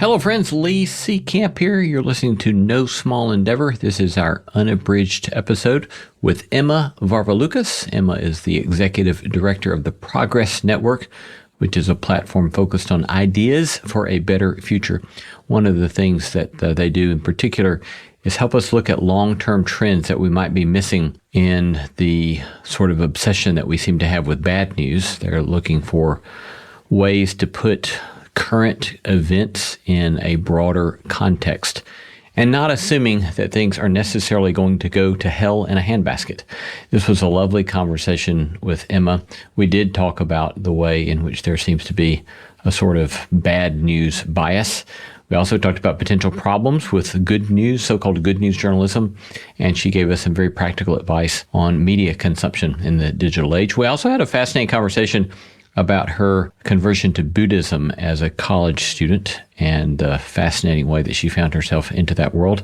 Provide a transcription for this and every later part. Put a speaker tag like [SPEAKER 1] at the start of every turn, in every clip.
[SPEAKER 1] Hello friends, Lee C. Camp here. You're listening to No Small Endeavor. This is our unabridged episode with Emma Varvaloucas. Emma is the executive director of the Progress Network, which is a platform focused on ideas for a better future. One of the things that they do in particular is help us look at long-term trends that we might be missing in the sort of obsession that we seem to have with bad news. They're looking for ways to put current events in a broader context and not assuming that things are necessarily going to go to hell in a handbasket. This was a lovely conversation with Emma. We did talk about the way in which there seems to be a sort of bad news bias. We also talked about potential problems with good news, so-called good news journalism, and she gave us some very practical advice on media consumption in the digital age. We also had a fascinating conversation about her conversion to Buddhism as a college student and the fascinating way that she found herself into that world,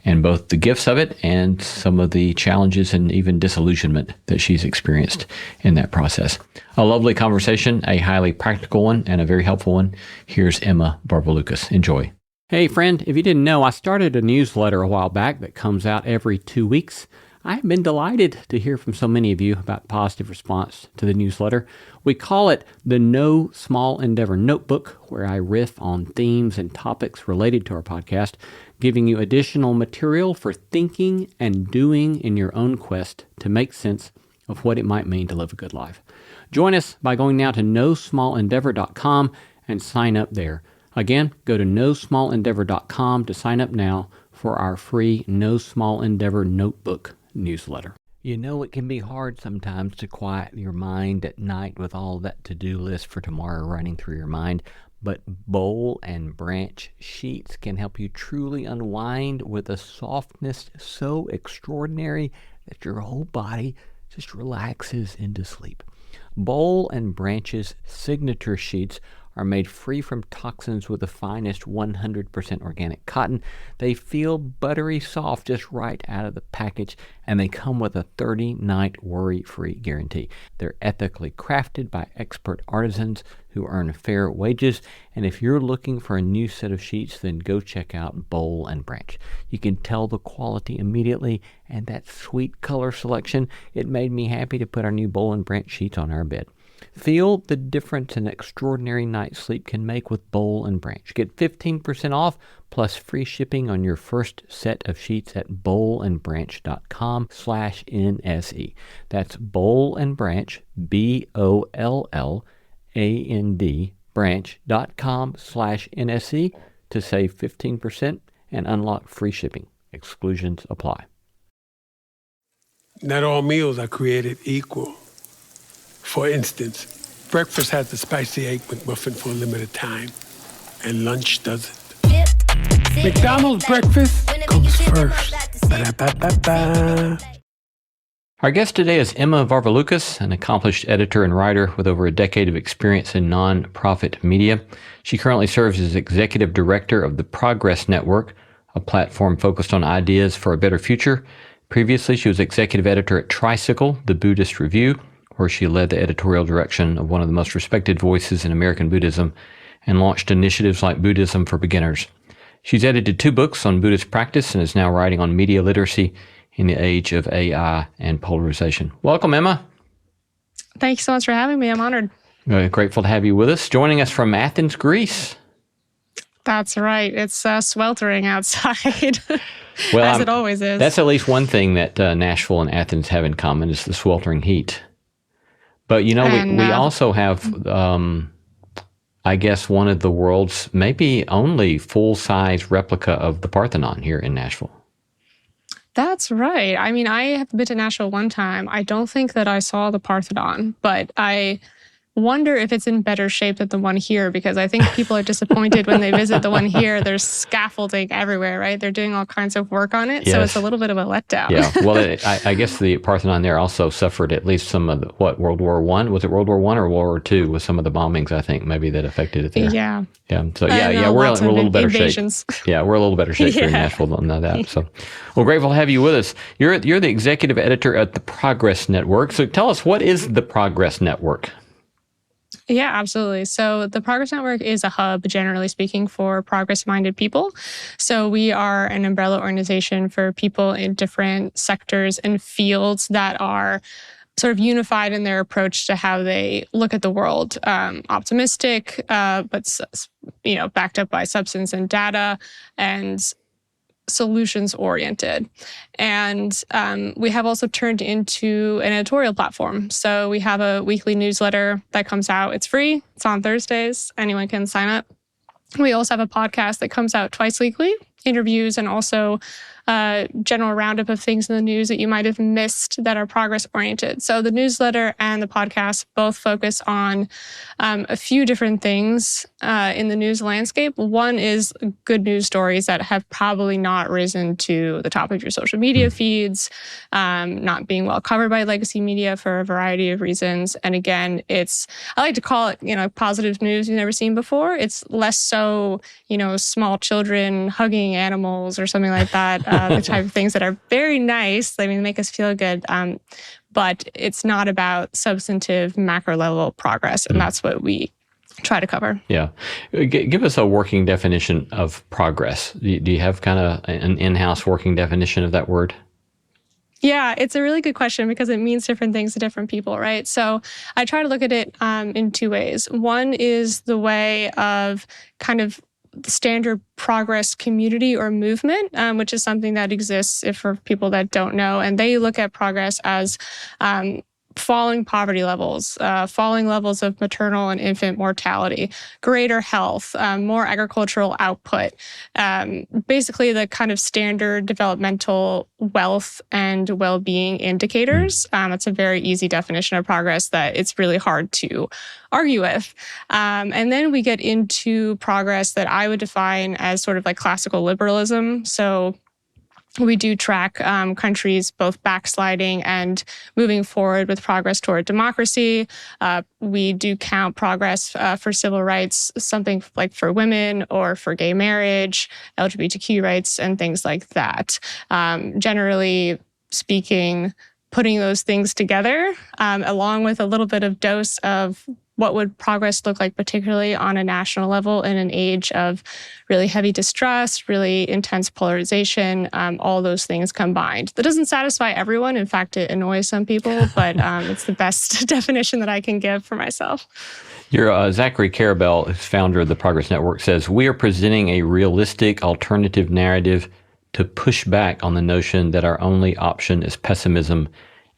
[SPEAKER 1] and both the gifts of it and some of the challenges and even disillusionment that she's experienced in that process. A lovely conversation, a highly practical one, and a very helpful one. Here's Emma Varvaloucas. Enjoy. Hey friend, if you didn't know, I started a newsletter a while back that comes out every 2 weeks. I have been delighted to hear from so many of you about positive response to the newsletter. We call it the No Small Endeavor Notebook, where I riff on themes and topics related to our podcast, giving you additional material for thinking and doing in your own quest to make sense of what it might mean to live a good life. Join us by going now to nosmallendeavor.com and sign up there. Again, go to nosmallendeavor.com to sign up now for our free No Small Endeavor Notebook newsletter. You know, it can be hard sometimes to quiet your mind at night with all that to-do list for tomorrow running through your mind, but bowl and branch sheets can help you truly unwind with a softness so extraordinary that your whole body just relaxes into sleep. Bowl and Branch's signature sheets are made free from toxins with the finest 100% organic cotton. They feel buttery soft just right out of the package, and they come with a 30-night worry-free guarantee. They're ethically crafted by expert artisans who earn fair wages, and if you're looking for a new set of sheets, then go check out Bowl and Branch. You can tell the quality immediately, and that sweet color selection, it made me happy to put our new Bowl and Branch sheets on our bed. Feel the difference an extraordinary night's sleep can make with Bowl and Branch. Get 15% off plus free shipping on your first set of sheets at bowlandbranch.com/NSE. That's Bowl and Branch, BOLLAND, branch.com/NSE to save 15% and unlock free shipping. Exclusions apply.
[SPEAKER 2] Not all meals are created equal. For instance, breakfast has the spicy egg McMuffin for a limited time, and lunch doesn't. McDonald's breakfast comes first. Ba-da-ba-ba-ba.
[SPEAKER 1] Our guest today is Emma Varvaloucas, an accomplished editor and writer with over a decade of experience in nonprofit media. She currently serves as executive director of the Progress Network, a platform focused on ideas for a better future. Previously, she was executive editor at Tricycle, the Buddhist Review, where she led the editorial direction of one of the most respected voices in American Buddhism and launched initiatives like Buddhism for Beginners. She's edited 2 books on Buddhist practice and is now writing on media literacy in the age of AI and polarization. Welcome, Emma.
[SPEAKER 3] Thank you so much for having me. I'm honored.
[SPEAKER 1] Grateful to have you with us. Joining us from Athens, Greece.
[SPEAKER 3] That's right. It's sweltering outside,
[SPEAKER 1] Well,
[SPEAKER 3] as it always is.
[SPEAKER 1] That's at least one thing that Nashville and Athens have in common is the sweltering heat. But, you know, we also have, I guess, one of the world's maybe only full-size replica of the Parthenon here in Nashville.
[SPEAKER 3] That's right. I mean, I have been to Nashville one time. I don't think that I saw the Parthenon, but I wonder if it's in better shape than the one here, because I think people are disappointed when they visit the one here. There's scaffolding everywhere, right? They're doing all kinds of work on it, so it's a little bit of a letdown.
[SPEAKER 1] Yeah, well, I guess the Parthenon there also suffered at least some of the, World War I? Was it World War I or World War II with some of the bombings, I think, maybe that affected it there.
[SPEAKER 3] Yeah.
[SPEAKER 1] Yeah, so we're a little better shape. Yeah, we're a little better shape here in Nashville than that. So, well, grateful to have you with us. You're the executive editor at the Progress Network. So tell us, what is the Progress Network?
[SPEAKER 3] Yeah, absolutely. So the Progress Network is a hub, generally speaking, for progress-minded people. So we are an umbrella organization for people in different sectors and fields that are sort of unified in their approach to how they look at the world. Optimistic, but backed up by substance and data, and solutions oriented. And we have also turned into an editorial platform. So we have a weekly newsletter that comes out. It's free. It's on Thursdays. Anyone can sign up. We also have a podcast that comes out twice weekly, interviews, and also general roundup of things in the news that you might have missed that are progress oriented. So the newsletter and the podcast both focus on a few different things in the news landscape. One is good news stories that have probably not risen to the top of your social media feeds, not being well covered by legacy media for a variety of reasons. And again, I like to call it, positive news you've never seen before. It's less so, small children hugging animals or something like that. The type of things that are very nice. I mean, make us feel good. But it's not about substantive macro level progress. And that's what we try to cover.
[SPEAKER 1] Yeah. Give us a working definition of progress. Do you have kind of an in-house working definition of that word?
[SPEAKER 3] Yeah, it's a really good question because it means different things to different people, right? So I try to look at it in two ways. One is the way of kind of the standard progress community or movement, which is something that exists for people that don't know. And they look at progress as falling poverty levels, falling levels of maternal and infant mortality, greater health, more agricultural output, basically the kind of standard developmental wealth and well-being indicators. It's a very easy definition of progress that it's really hard to argue with. And then we get into progress that I would define as sort of like classical liberalism. So we do track countries both backsliding and moving forward with progress toward democracy. We do count progress for civil rights, something like for women or for gay marriage, LGBTQ rights, and things like that. Generally speaking, putting those things together, along with a little bit of dose of what would progress look like, particularly on a national level in an age of really heavy distrust, really intense polarization, all those things combined. That doesn't satisfy everyone. In fact, it annoys some people, but it's the best definition that I can give for myself.
[SPEAKER 1] Your Zachary Karabell, who's founder of the Progress Network, says, "We are presenting a realistic alternative narrative to push back on the notion that our only option is pessimism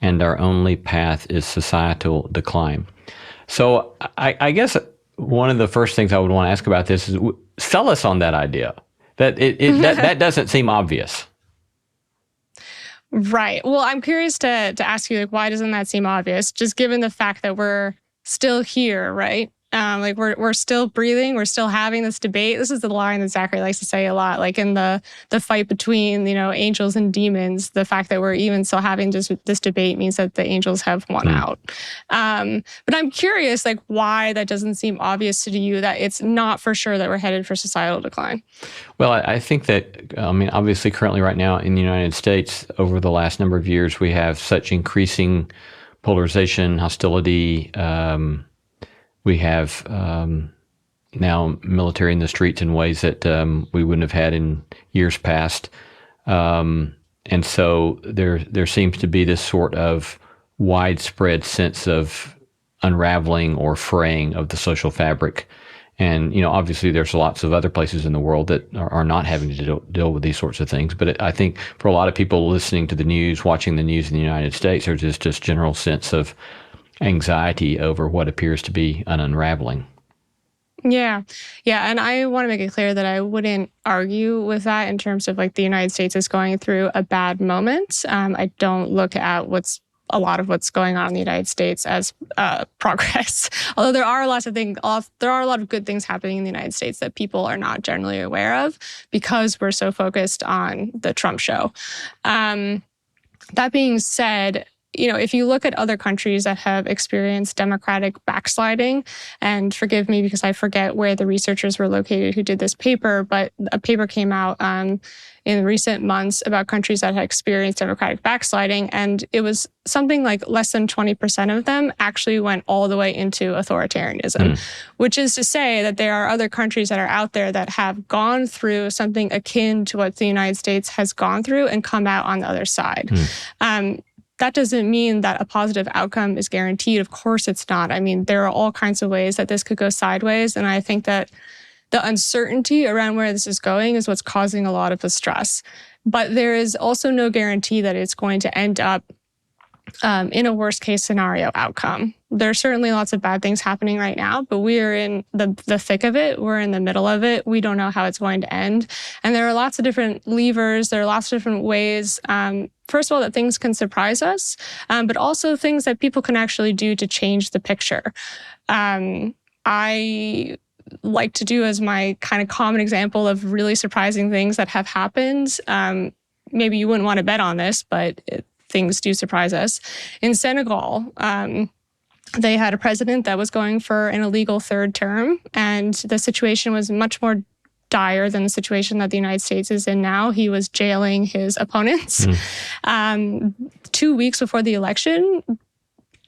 [SPEAKER 1] and our only path is societal decline." So I guess one of the first things I would want to ask about this is sell us on that idea. That that doesn't seem obvious.
[SPEAKER 3] Right. Well, I'm curious to ask you, why doesn't that seem obvious? Just given the fact that we're still here, right? We're still breathing. We're still having this debate. This is the line that Zachary likes to say a lot. Like in the fight between angels and demons, the fact that we're even still having this debate means that the angels have won out. But I'm curious, why that doesn't seem obvious to you that it's not for sure that we're headed for societal decline.
[SPEAKER 1] Well, I think that obviously currently right now in the United States, over the last number of years, we have such increasing polarization, hostility. We have now military in the streets in ways that we wouldn't have had in years past. And so there seems to be this sort of widespread sense of unraveling or fraying of the social fabric. And, obviously there's lots of other places in the world that are not having to deal with these sorts of things. But I think for a lot of people listening to the news, watching the news in the United States, there's just general sense of anxiety over what appears to be an unraveling.
[SPEAKER 3] Yeah. And I want to make it clear that I wouldn't argue with that in terms of the United States is going through a bad moment. I don't look at a lot of what's going on in the United States as progress. Although there are a lot of good things happening in the United States that people are not generally aware of because we're so focused on the Trump show. That being said, if you look at other countries that have experienced democratic backsliding, and forgive me because I forget where the researchers were located who did this paper, but a paper came out in recent months about countries that had experienced democratic backsliding, and it was something like less than 20% of them actually went all the way into authoritarianism, which is to say that there are other countries that are out there that have gone through something akin to what the United States has gone through and come out on the other side. That doesn't mean that a positive outcome is guaranteed. Of course it's not. I mean, there are all kinds of ways that this could go sideways, and I think that the uncertainty around where this is going is what's causing a lot of the stress. But there is also no guarantee that it's going to end up in a worst case scenario outcome. There are certainly lots of bad things happening right now, but we are in the thick of it. We're in the middle of it. We don't know how it's going to end. And there are lots of different levers. There are lots of different ways, first of all, that things can surprise us, but also things that people can actually do to change the picture. I like to do as my kind of common example of really surprising things that have happened. Maybe you wouldn't want to bet on this, but things do surprise us. In Senegal, they had a president that was going for an illegal third term, and the situation was much more dire than the situation that the United States is in now. He was jailing his opponents. 2 weeks before the election,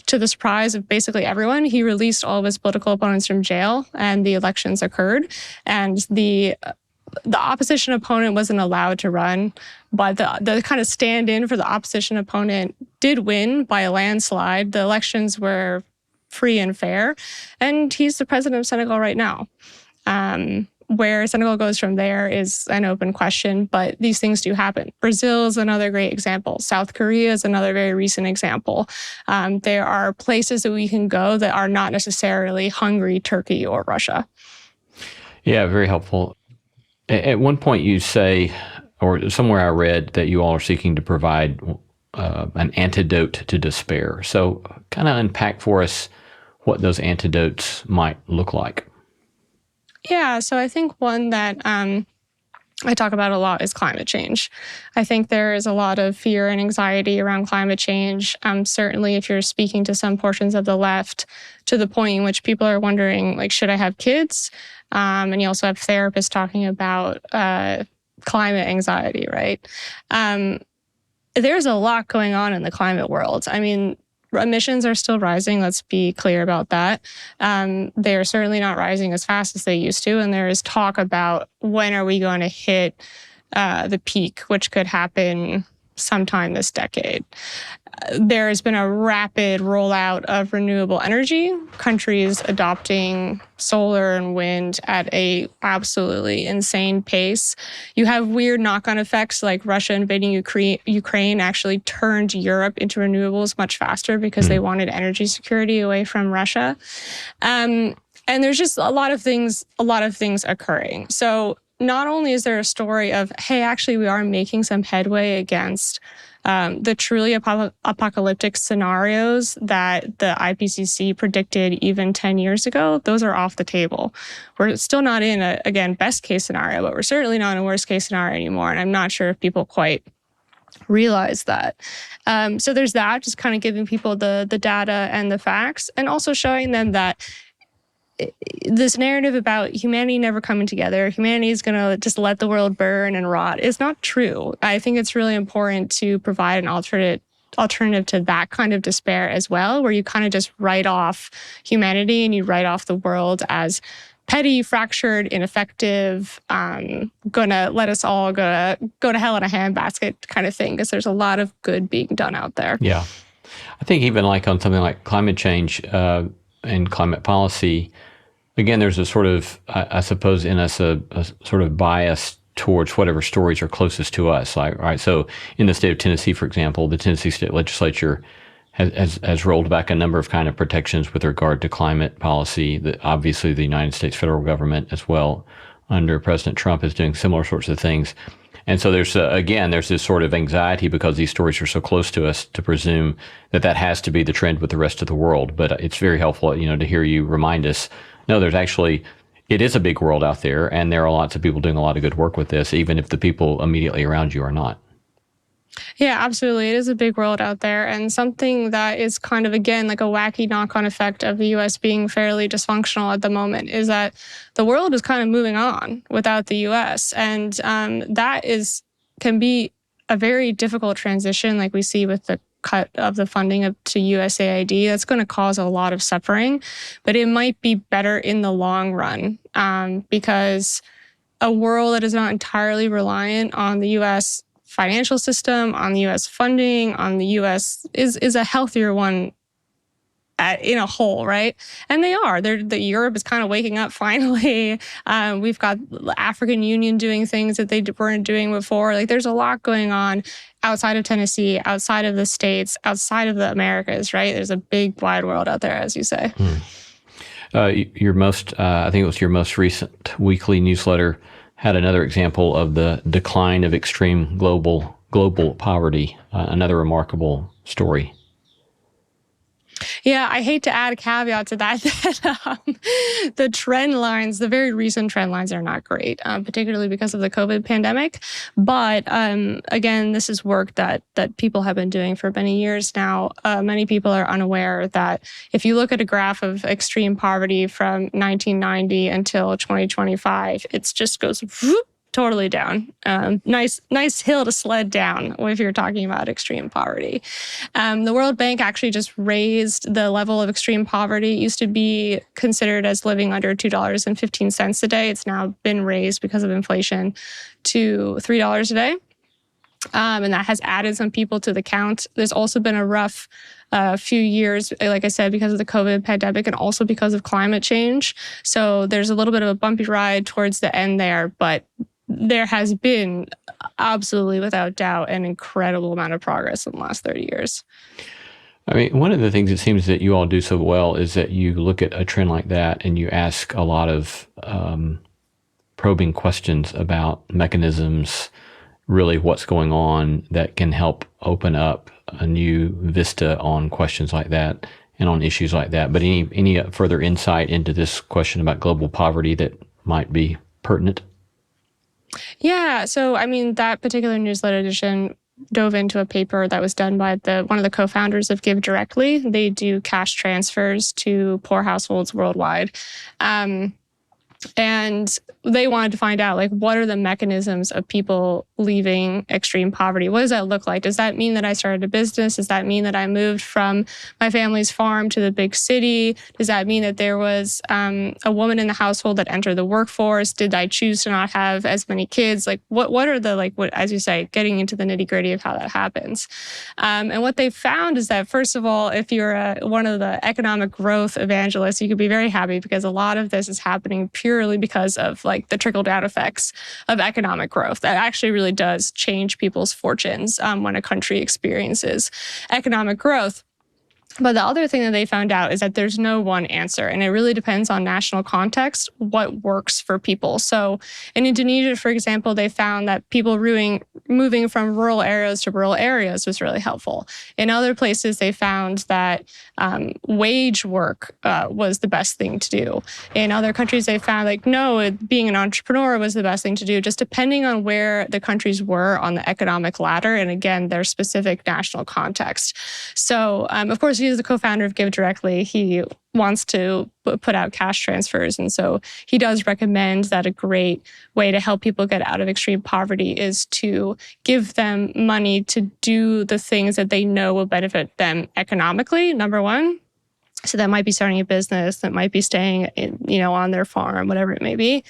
[SPEAKER 3] to the surprise of basically everyone, he released all of his political opponents from jail, and the elections occurred. And the opposition opponent wasn't allowed to run, but the kind of stand-in for the opposition opponent did win by a landslide. The elections were free and fair, and he's the president of Senegal right now. Where Senegal goes from there is an open question, but these things do happen. Brazil is another great example. South Korea is another very recent example. There are places that we can go that are not necessarily Hungary, Turkey, or Russia.
[SPEAKER 1] Yeah, very helpful. At one point you say, or somewhere I read, that you all are seeking to provide an antidote to despair. So kind of unpack for us what those antidotes might look like.
[SPEAKER 3] Yeah, so I think one that I talk about a lot is climate change. I think there is a lot of fear and anxiety around climate change. Certainly, if you're speaking to some portions of the left, to the point in which people are wondering, like, should I have kids? And you also have therapists talking about climate anxiety, right? There's a lot going on in the climate world. I mean, emissions are still rising. Let's be clear about that. They are certainly not rising as fast as they used to. And there is talk about when are we going to hit the peak, which could happen sometime this decade. There has been a rapid rollout of renewable energy, countries adopting solar and wind at a absolutely insane pace. You have weird knock-on effects, like Russia invading Ukraine actually turned Europe into renewables much faster because they wanted energy security away from Russia. And there's just a lot of things occurring. So not only is there a story of, hey, actually we are making some headway against the truly apocalyptic scenarios that the IPCC predicted even 10 years ago, those are off the table. We're still not in a, best case scenario, but we're certainly not in a worst case scenario anymore. And I'm not sure if people quite realize that. So there's that, just kind of giving people the data and the facts, and also showing them that this narrative about humanity never coming together, humanity is going to just let the world burn and rot, is not true. I think it's really important to provide an alternative to that kind of despair as well, where you kind of just write off humanity and you write off the world as petty, fractured, ineffective, gonna let us all go to hell in a handbasket kind of thing, because there's a lot of good being done out there.
[SPEAKER 1] Yeah. I think even like on something like climate change and climate policy, again, there's a sort of, I suppose, in us a sort of bias towards whatever stories are closest to us. Like, right, so in the state of Tennessee, for example, the Tennessee State Legislature has rolled back a number of kind of protections with regard to climate policy. That obviously the United States federal government as well, under President Trump, is doing similar sorts of things. And so there's, again, there's this sort of anxiety because these stories are so close to us to presume that has to be the trend with the rest of the world. But it's very helpful, to hear you remind us, no, there's actually, it is a big world out there, and there are lots of people doing a lot of good work with this, even if the people immediately around you are not.
[SPEAKER 3] Yeah, absolutely. It is a big world out there. And something that is kind of, again, like a wacky knock-on effect of the US being fairly dysfunctional at the moment is that the world is kind of moving on without the US. And that can be a very difficult transition, like we see with the cut of the funding to USAID. That's going to cause a lot of suffering, but it might be better in the long run because a world that is not entirely reliant on the US financial system, on the US funding, on the US is a healthier one in a whole, right? And they are. Europe is kind of waking up finally. We've got the African Union doing things that they weren't doing before. Like there's a lot going on outside of Tennessee, outside of the States, outside of the Americas, right? There's a big wide world out there, as you say.
[SPEAKER 1] Your most, I think it was your most recent weekly newsletter, had another example of the decline of extreme global poverty, another remarkable story.
[SPEAKER 3] Yeah, I hate to add a caveat to that, the trend lines, the very recent trend lines are not great, particularly because of the COVID pandemic. But again, this is work that people have been doing for many years now. Many people are unaware that if you look at a graph of extreme poverty from 1990 until 2025, it just goes whoop, totally down. Nice hill to sled down if you're talking about extreme poverty. The World Bank actually just raised the level of extreme poverty. It used to be considered as living under $2.15 a day. It's now been raised because of inflation to $3 a day. And that has added some people to the count. There's also been a rough few years, like I said, because of the COVID pandemic and also because of climate change. So there's a little bit of a bumpy ride towards the end there, but there has been absolutely, without doubt, an incredible amount of progress in the last 30 years.
[SPEAKER 1] I mean, one of the things it seems that you all do so well is that you look at a trend like that and you ask a lot of probing questions about mechanisms, really what's going on that can help open up a new vista on questions like that and on issues like that. But any further insight into this question about global poverty that might be pertinent?
[SPEAKER 3] Yeah, so I mean, that particular newsletter edition dove into a paper that was done by one of the co-founders of Give Directly. They do cash transfers to poor households worldwide. And they wanted to find out, like, what are the mechanisms of people leaving extreme poverty? What does that look like? Does that mean that I started a business? Does that mean that I moved from my family's farm to the big city? Does that mean that there was a woman in the household that entered the workforce? Did I choose to not have as many kids? Like, what are the, like, what, as you say, getting into the nitty-gritty of how that happens? And what they found is that, first of all, if you're one of the economic growth evangelists, you could be very happy because a lot of this is happening purely because of like the trickle-down effects of economic growth. That actually really does change people's fortunes when a country experiences economic growth. But the other thing that they found out is that there's no one answer, and it really depends on national context, what works for people. So in Indonesia, for example, they found that people moving from rural areas to rural areas was really helpful. In other places, they found that wage work was the best thing to do. In other countries, they found being an entrepreneur was the best thing to do, just depending on where the countries were on the economic ladder, and again, their specific national context. So, of course, he is the co-founder of Give Directly. He wants to put out cash transfers. And so he does recommend that a great way to help people get out of extreme poverty is to give them money to do the things that they know will benefit them economically, number one. So that might be starting a business, that might be staying on their farm, whatever it may be.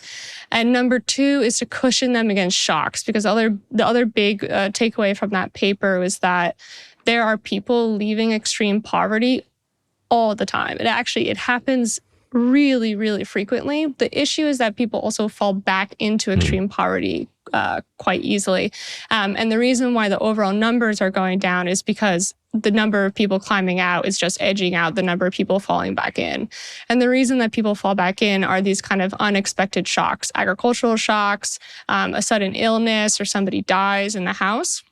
[SPEAKER 3] And number two is to cushion them against shocks, because the other big takeaway from that paper was that there are people leaving extreme poverty all the time. It happens really, really frequently. The issue is that people also fall back into extreme poverty quite easily. And the reason why the overall numbers are going down is because the number of people climbing out is just edging out the number of people falling back in. And the reason that people fall back in are these kind of unexpected shocks, agricultural shocks, a sudden illness, or somebody dies in the house.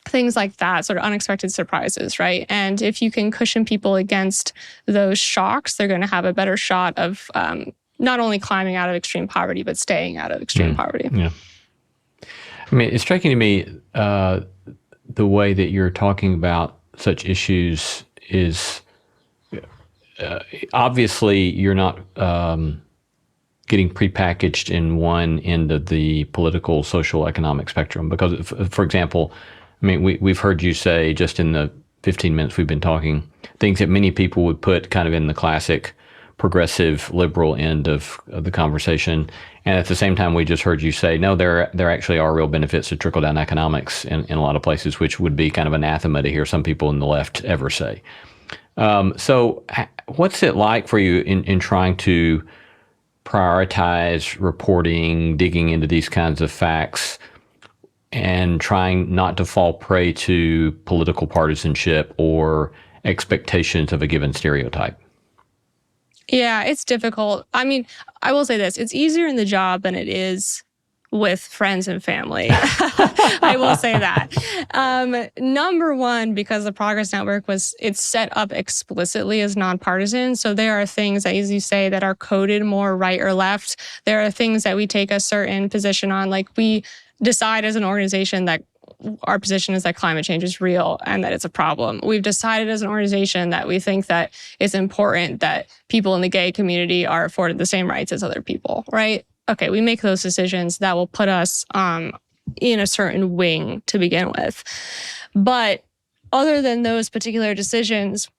[SPEAKER 3] Things like that, sort of unexpected surprises, right? And if you can cushion people against those shocks, they're going to have a better shot of not only climbing out of extreme poverty, but staying out of extreme poverty.
[SPEAKER 1] Yeah. I mean, it's striking to me the way that you're talking about such issues is obviously you're not getting prepackaged in one end of the political, social, economic spectrum. Because, for example, I mean, we've heard you say just in the 15 minutes we've been talking, things that many people would put kind of in the classic progressive liberal end of the conversation. And at the same time, we just heard you say, no, there actually are real benefits to trickle-down economics in a lot of places, which would be kind of anathema to hear some people in the left ever say. So what's it like for you in trying to prioritize reporting, digging into these kinds of facts, and trying not to fall prey to political partisanship or expectations of a given stereotype?
[SPEAKER 3] Yeah, it's difficult. I mean, I will say this. It's easier in the job than it is with friends and family. I will say that. Number one, because the Progress Network it's set up explicitly as nonpartisan. So there are things that, as you say, that are coded more right or left. There are things that we take a certain position on. Like we decide as an organization that our position is that climate change is real and that it's a problem. We've decided as an organization that we think that it's important that people in the gay community are afforded the same rights as other people, right? Okay, we make those decisions that will put us in a certain wing to begin with. But other than those particular decisions,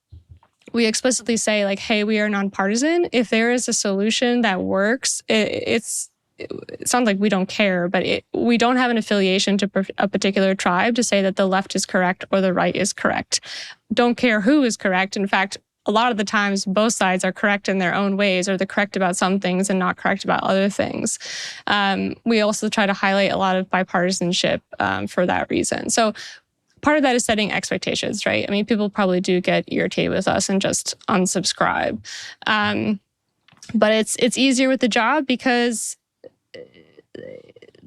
[SPEAKER 3] we explicitly say like, hey, we are nonpartisan. If there is a solution that works, it sounds like we don't care, but we don't have an affiliation to a particular tribe to say that the left is correct or the right is correct. Don't care who is correct. In fact, a lot of the times, both sides are correct in their own ways, or they're correct about some things and not correct about other things. We also try to highlight a lot of bipartisanship for that reason. So part of that is setting expectations, right? I mean, people probably do get irritated with us and just unsubscribe. But it's easier with the job because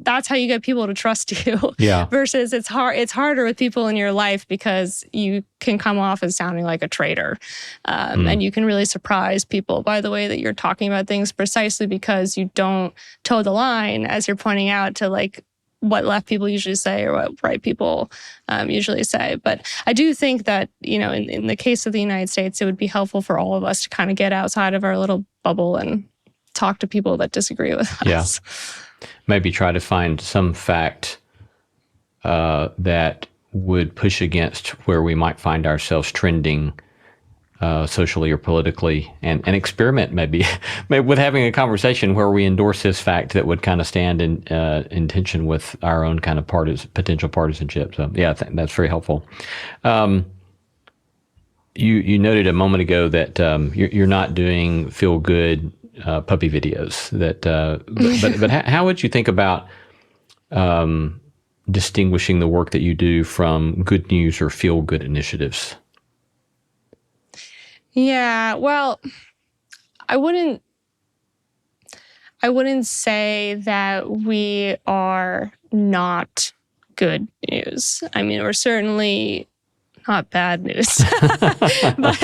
[SPEAKER 3] that's how you get people to trust you. Yeah. Versus it's harder with people in your life because you can come off as sounding like a traitor. And you can really surprise people by the way that you're talking about things precisely because you don't toe the line as you're pointing out to like what left people usually say or what right people usually say. But I do think that, you know, in the case of the United States, it would be helpful for all of us to kind of get outside of our little bubble and talk to people that disagree with us.
[SPEAKER 1] Maybe try to find some fact that would push against where we might find ourselves trending socially or politically, and experiment maybe with having a conversation where we endorse this fact that would kind of stand in tension with our own kind of potential partisanship. So yeah, that's very helpful. You noted a moment ago that you're not doing feel good puppy videos. But how would you think about distinguishing the work that you do from good news or feel good initiatives?
[SPEAKER 3] Yeah, well, I wouldn't say that we are not good news. I mean, we're certainly not bad news, but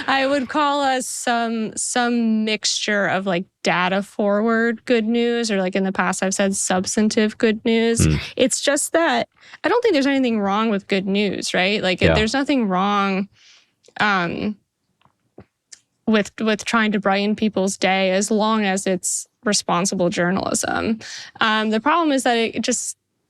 [SPEAKER 3] I would call us some mixture of like data forward good news, or like in the past I've said substantive good news. It's just that I don't think there's anything wrong with good news, right? Like there's nothing wrong with trying to brighten people's day as long as it's responsible journalism. The problem is that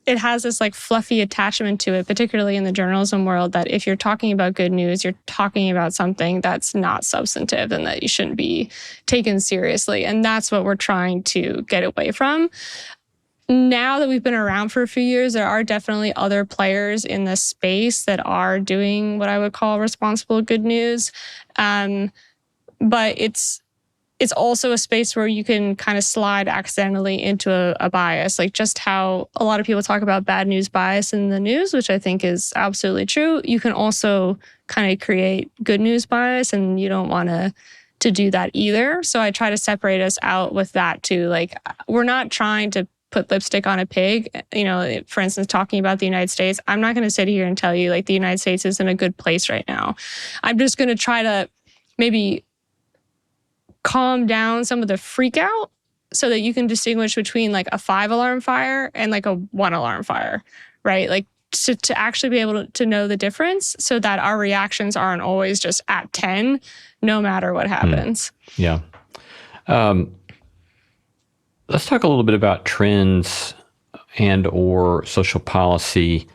[SPEAKER 3] it has this like fluffy attachment to it, particularly in the journalism world, that if you're talking about good news, you're talking about something that's not substantive and that you shouldn't be taken seriously. And that's what we're trying to get away from. Now that we've been around for a few years, there are definitely other players in this space that are doing what I would call responsible good news. But it's also a space where you can kind of slide accidentally into a bias, like just how a lot of people talk about bad news bias in the news, which I think is absolutely true. You can also kind of create good news bias, and you don't want to do that either. So I try to separate us out with that too. Like, we're not trying to put lipstick on a pig. You know, for instance, talking about the United States, I'm not going to sit here and tell you like the United States is in a good place right now. I'm just going to try to maybe calm down some of the freak out so that you can distinguish between like a 5-alarm fire and like a 1-alarm fire, right? Like to actually be able to know the difference so that our reactions aren't always just at 10, no matter what happens.
[SPEAKER 1] Yeah. Let's talk a little bit about trends and or social policy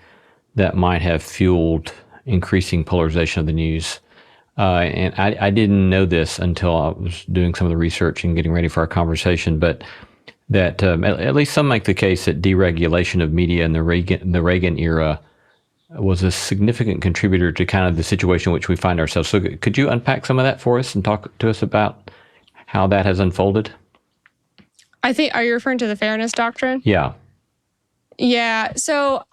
[SPEAKER 1] that might have fueled increasing polarization of the news. And I didn't know this until I was doing some of the research and getting ready for our conversation, but that at least some make the case that deregulation of media in the Reagan era was a significant contributor to kind of the situation in which we find ourselves. So could you unpack some of that for us and talk to us about how that has unfolded?
[SPEAKER 3] I think, are you referring to the fairness doctrine?
[SPEAKER 1] Yeah.
[SPEAKER 3] Yeah. So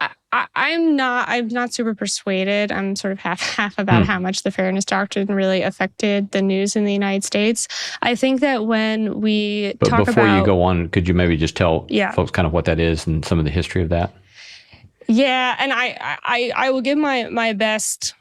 [SPEAKER 3] I'm not super persuaded. I'm sort of half about how much the fairness doctrine really affected the news in the United States. I think that when we talk about...
[SPEAKER 1] But before you go on, could you maybe just tell folks kind of what that is and some of the history of that?
[SPEAKER 3] Yeah. And I will give my best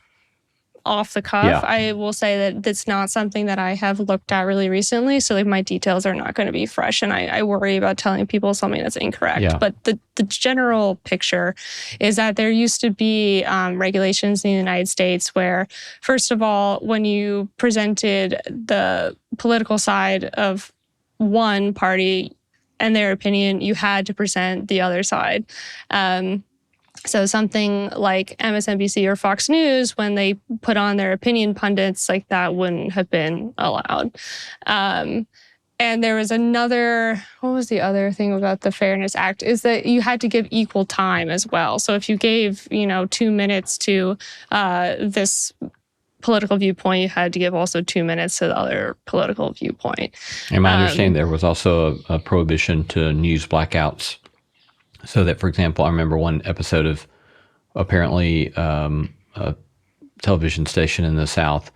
[SPEAKER 3] off the cuff.
[SPEAKER 1] Yeah.
[SPEAKER 3] I will say that that's not something that I have looked at really recently. So like my details are not going to be fresh. And I worry about telling people something that's incorrect.
[SPEAKER 1] Yeah.
[SPEAKER 3] But the general picture is that there used to be regulations in the United States where, first of all, when you presented the political side of one party and their opinion, you had to present the other side. So something like MSNBC or Fox News, when they put on their opinion pundits, like that wouldn't have been allowed. And there was another, what was the other thing about the Fairness Act, is that you had to give equal time as well. So if you gave, 2 minutes to this political viewpoint, you had to give also 2 minutes to the other political viewpoint.
[SPEAKER 1] And my understanding, there was also a prohibition to news blackouts. So that, for example, I remember one episode of apparently a television station in the South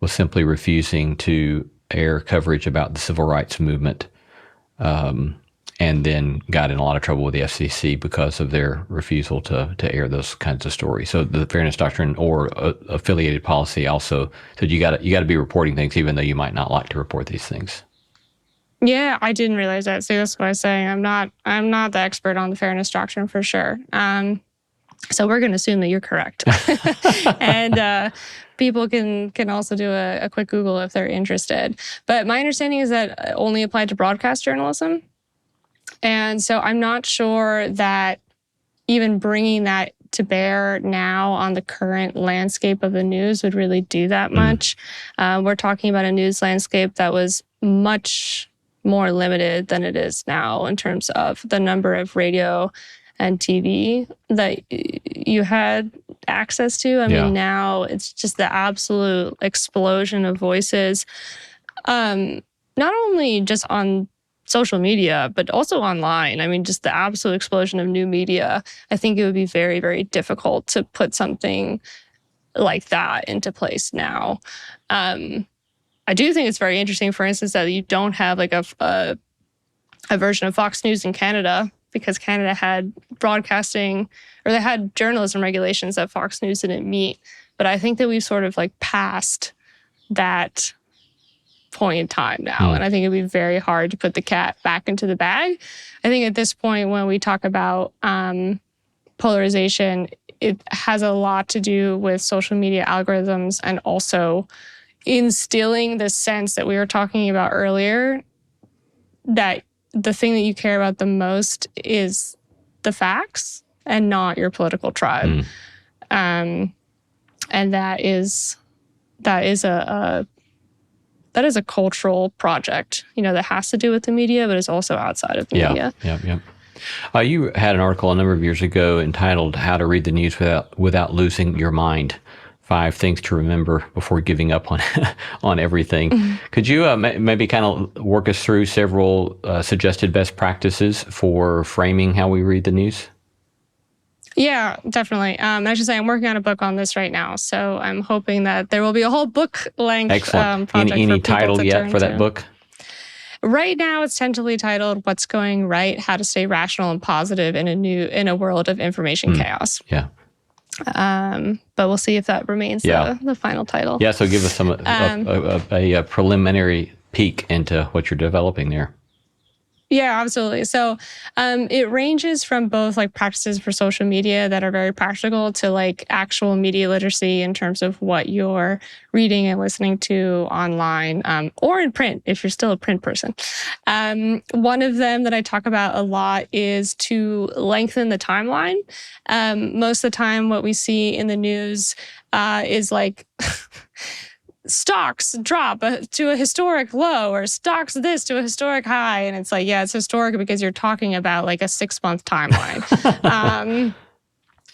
[SPEAKER 1] was simply refusing to air coverage about the civil rights movement, and then got in a lot of trouble with the FCC because of their refusal to air those kinds of stories. So the Fairness Doctrine or affiliated policy also said you got to be reporting things even though you might not like to report these things.
[SPEAKER 3] Yeah, I didn't realize that. See, that's what I was saying. I'm not the expert on the fairness doctrine for sure. So we're going to assume that you're correct. And people can also do a quick Google if they're interested. But my understanding is that it only applied to broadcast journalism. And so I'm not sure that even bringing that to bear now on the current landscape of the news would really do that much. We're talking about a news landscape that was much more limited than it is now in terms of the number of radio and TV that you had access to. I mean, now it's just the absolute explosion of voices, not only just on social media, but also online. I mean, just the absolute explosion of new media. I think it would be very, very difficult to put something like that into place now. I do think it's very interesting, for instance, that you don't have like a version of Fox News in Canada, because Canada had broadcasting, or they had journalism regulations that Fox News didn't meet. But I think that we've sort of like passed that point in time now. And I think it'd be very hard to put the cat back into the bag. I think at this point, when we talk about polarization, it has a lot to do with social media algorithms and also instilling the sense that we were talking about earlier, that the thing that you care about the most is the facts and not your political tribe. And that is a cultural project, that has to do with the media, but is also outside of the media.
[SPEAKER 1] Yeah. You had an article a number of years ago entitled "How to Read the News Without Losing Your Mind: 5 Things to Remember Before Giving Up on Everything." Could you maybe kind of work us through several suggested best practices for framing how we read the news?
[SPEAKER 3] Yeah, definitely. I should say I'm working on a book on this right now, so I'm hoping that there will be a whole book-length project.
[SPEAKER 1] Any title yet for that book?
[SPEAKER 3] Right now, it's tentatively titled "What's Going Right: How to Stay Rational and Positive in a World of Information Chaos."
[SPEAKER 1] Yeah.
[SPEAKER 3] But we'll see if that remains the final title.
[SPEAKER 1] Yeah, so give us a preliminary peek into what you're developing there.
[SPEAKER 3] Yeah, absolutely. So it ranges from both like practices for social media that are very practical to like actual media literacy in terms of what you're reading and listening to online or in print if you're still a print person. One of them that I talk about a lot is to lengthen the timeline. Most of the time, what we see in the news is like... stocks drop to a historic low, or stocks this to a historic high. And it's like, yeah, it's historic because you're talking about like a 6-month timeline.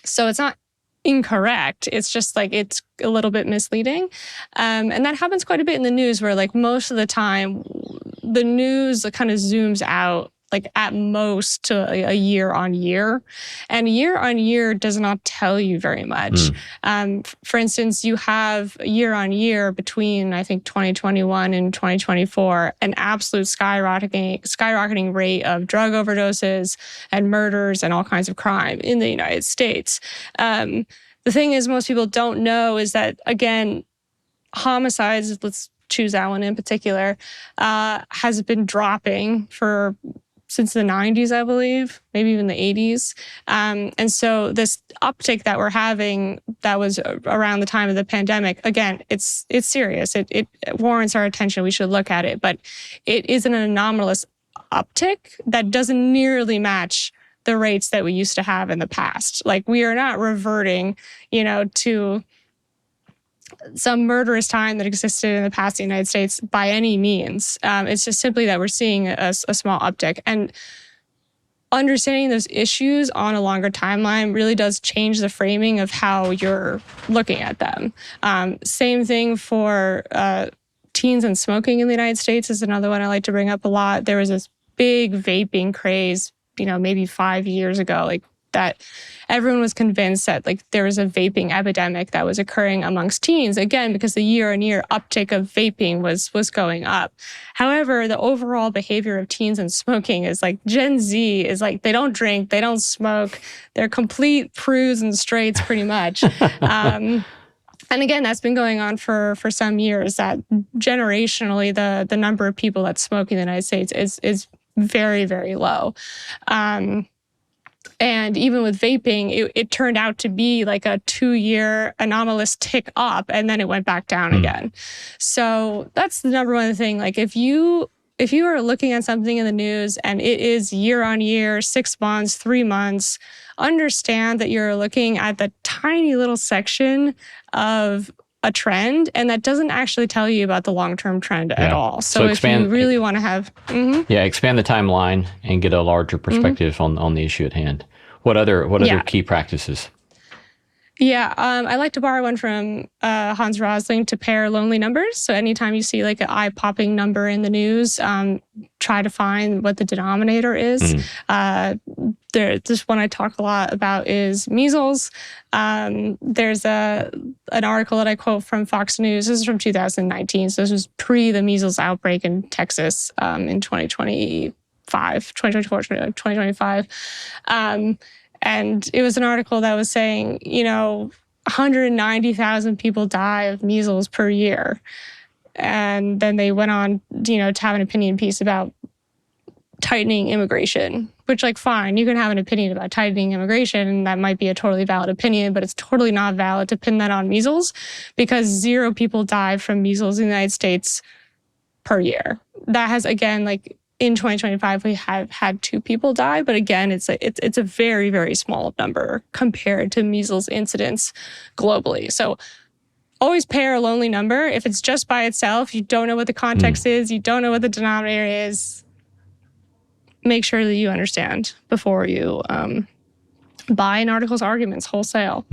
[SPEAKER 3] So it's not incorrect. It's just like, it's a little bit misleading. And that happens quite a bit in the news where like most of the time, the news kind of zooms out like at most to a year on year. And year on year does not tell you very much. For instance, you have year on year between, I think, 2021 and 2024, an absolute skyrocketing rate of drug overdoses and murders and all kinds of crime in the United States. The thing is, most people don't know is that, again, homicides, let's choose that one in particular, has been dropping since the 90s, I believe, maybe even the 80s. And so this uptick that we're having that was around the time of the pandemic, again, it's serious. It warrants our attention. We should look at it. But it is an anomalous uptick that doesn't nearly match the rates that we used to have in the past. Like, we are not reverting, to some murderous time that existed in the past in the United States by any means. It's just simply that we're seeing a small uptick. And understanding those issues on a longer timeline really does change the framing of how you're looking at them. Same thing for teens and smoking in the United States is another one I like to bring up a lot. There was this big vaping craze, maybe 5 years ago, like that everyone was convinced that like there was a vaping epidemic that was occurring amongst teens, again, because the year-on-year uptick of vaping was going up. However, the overall behavior of teens and smoking is like Gen Z is like, they don't drink, they don't smoke, they're complete prudes and straights pretty much. And again, that's been going on for some years, that generationally the number of people that smoke in the United States is very, very low. And even with vaping, it turned out to be like a 2-year anomalous tick up, and then it went back down again. So that's the number one thing. Like, if you are looking at something in the news and it is year on year, 6 months, 3 months, understand that you're looking at the tiny little section of a trend, and that doesn't actually tell you about the long-term trend at all. So if you really want to have...
[SPEAKER 1] expand the timeline and get a larger perspective on the issue at hand. What other key practices?
[SPEAKER 3] Yeah, I like to borrow one from Hans Rosling to pair lonely numbers. So anytime you see like an eye-popping number in the news, try to find what the denominator is. This one I talk a lot about is measles. There's an article that I quote from Fox News. This is from 2019. So this was pre the measles outbreak in Texas in 2025. And it was an article that was saying, 190,000 people die of measles per year. And then they went on, to have an opinion piece about tightening immigration, which, like, fine, you can have an opinion about tightening immigration, and that might be a totally valid opinion, but it's totally not valid to pin that on measles, because 0 people die from measles in the United States per year. That has, again, like, in 2025, we have had 2 people die, but again, it's a very, very small number compared to measles incidents globally. So always pair a lonely number. If it's just by itself, you don't know what the context is, you don't know what the denominator is, make sure that you understand before you buy an article's arguments wholesale.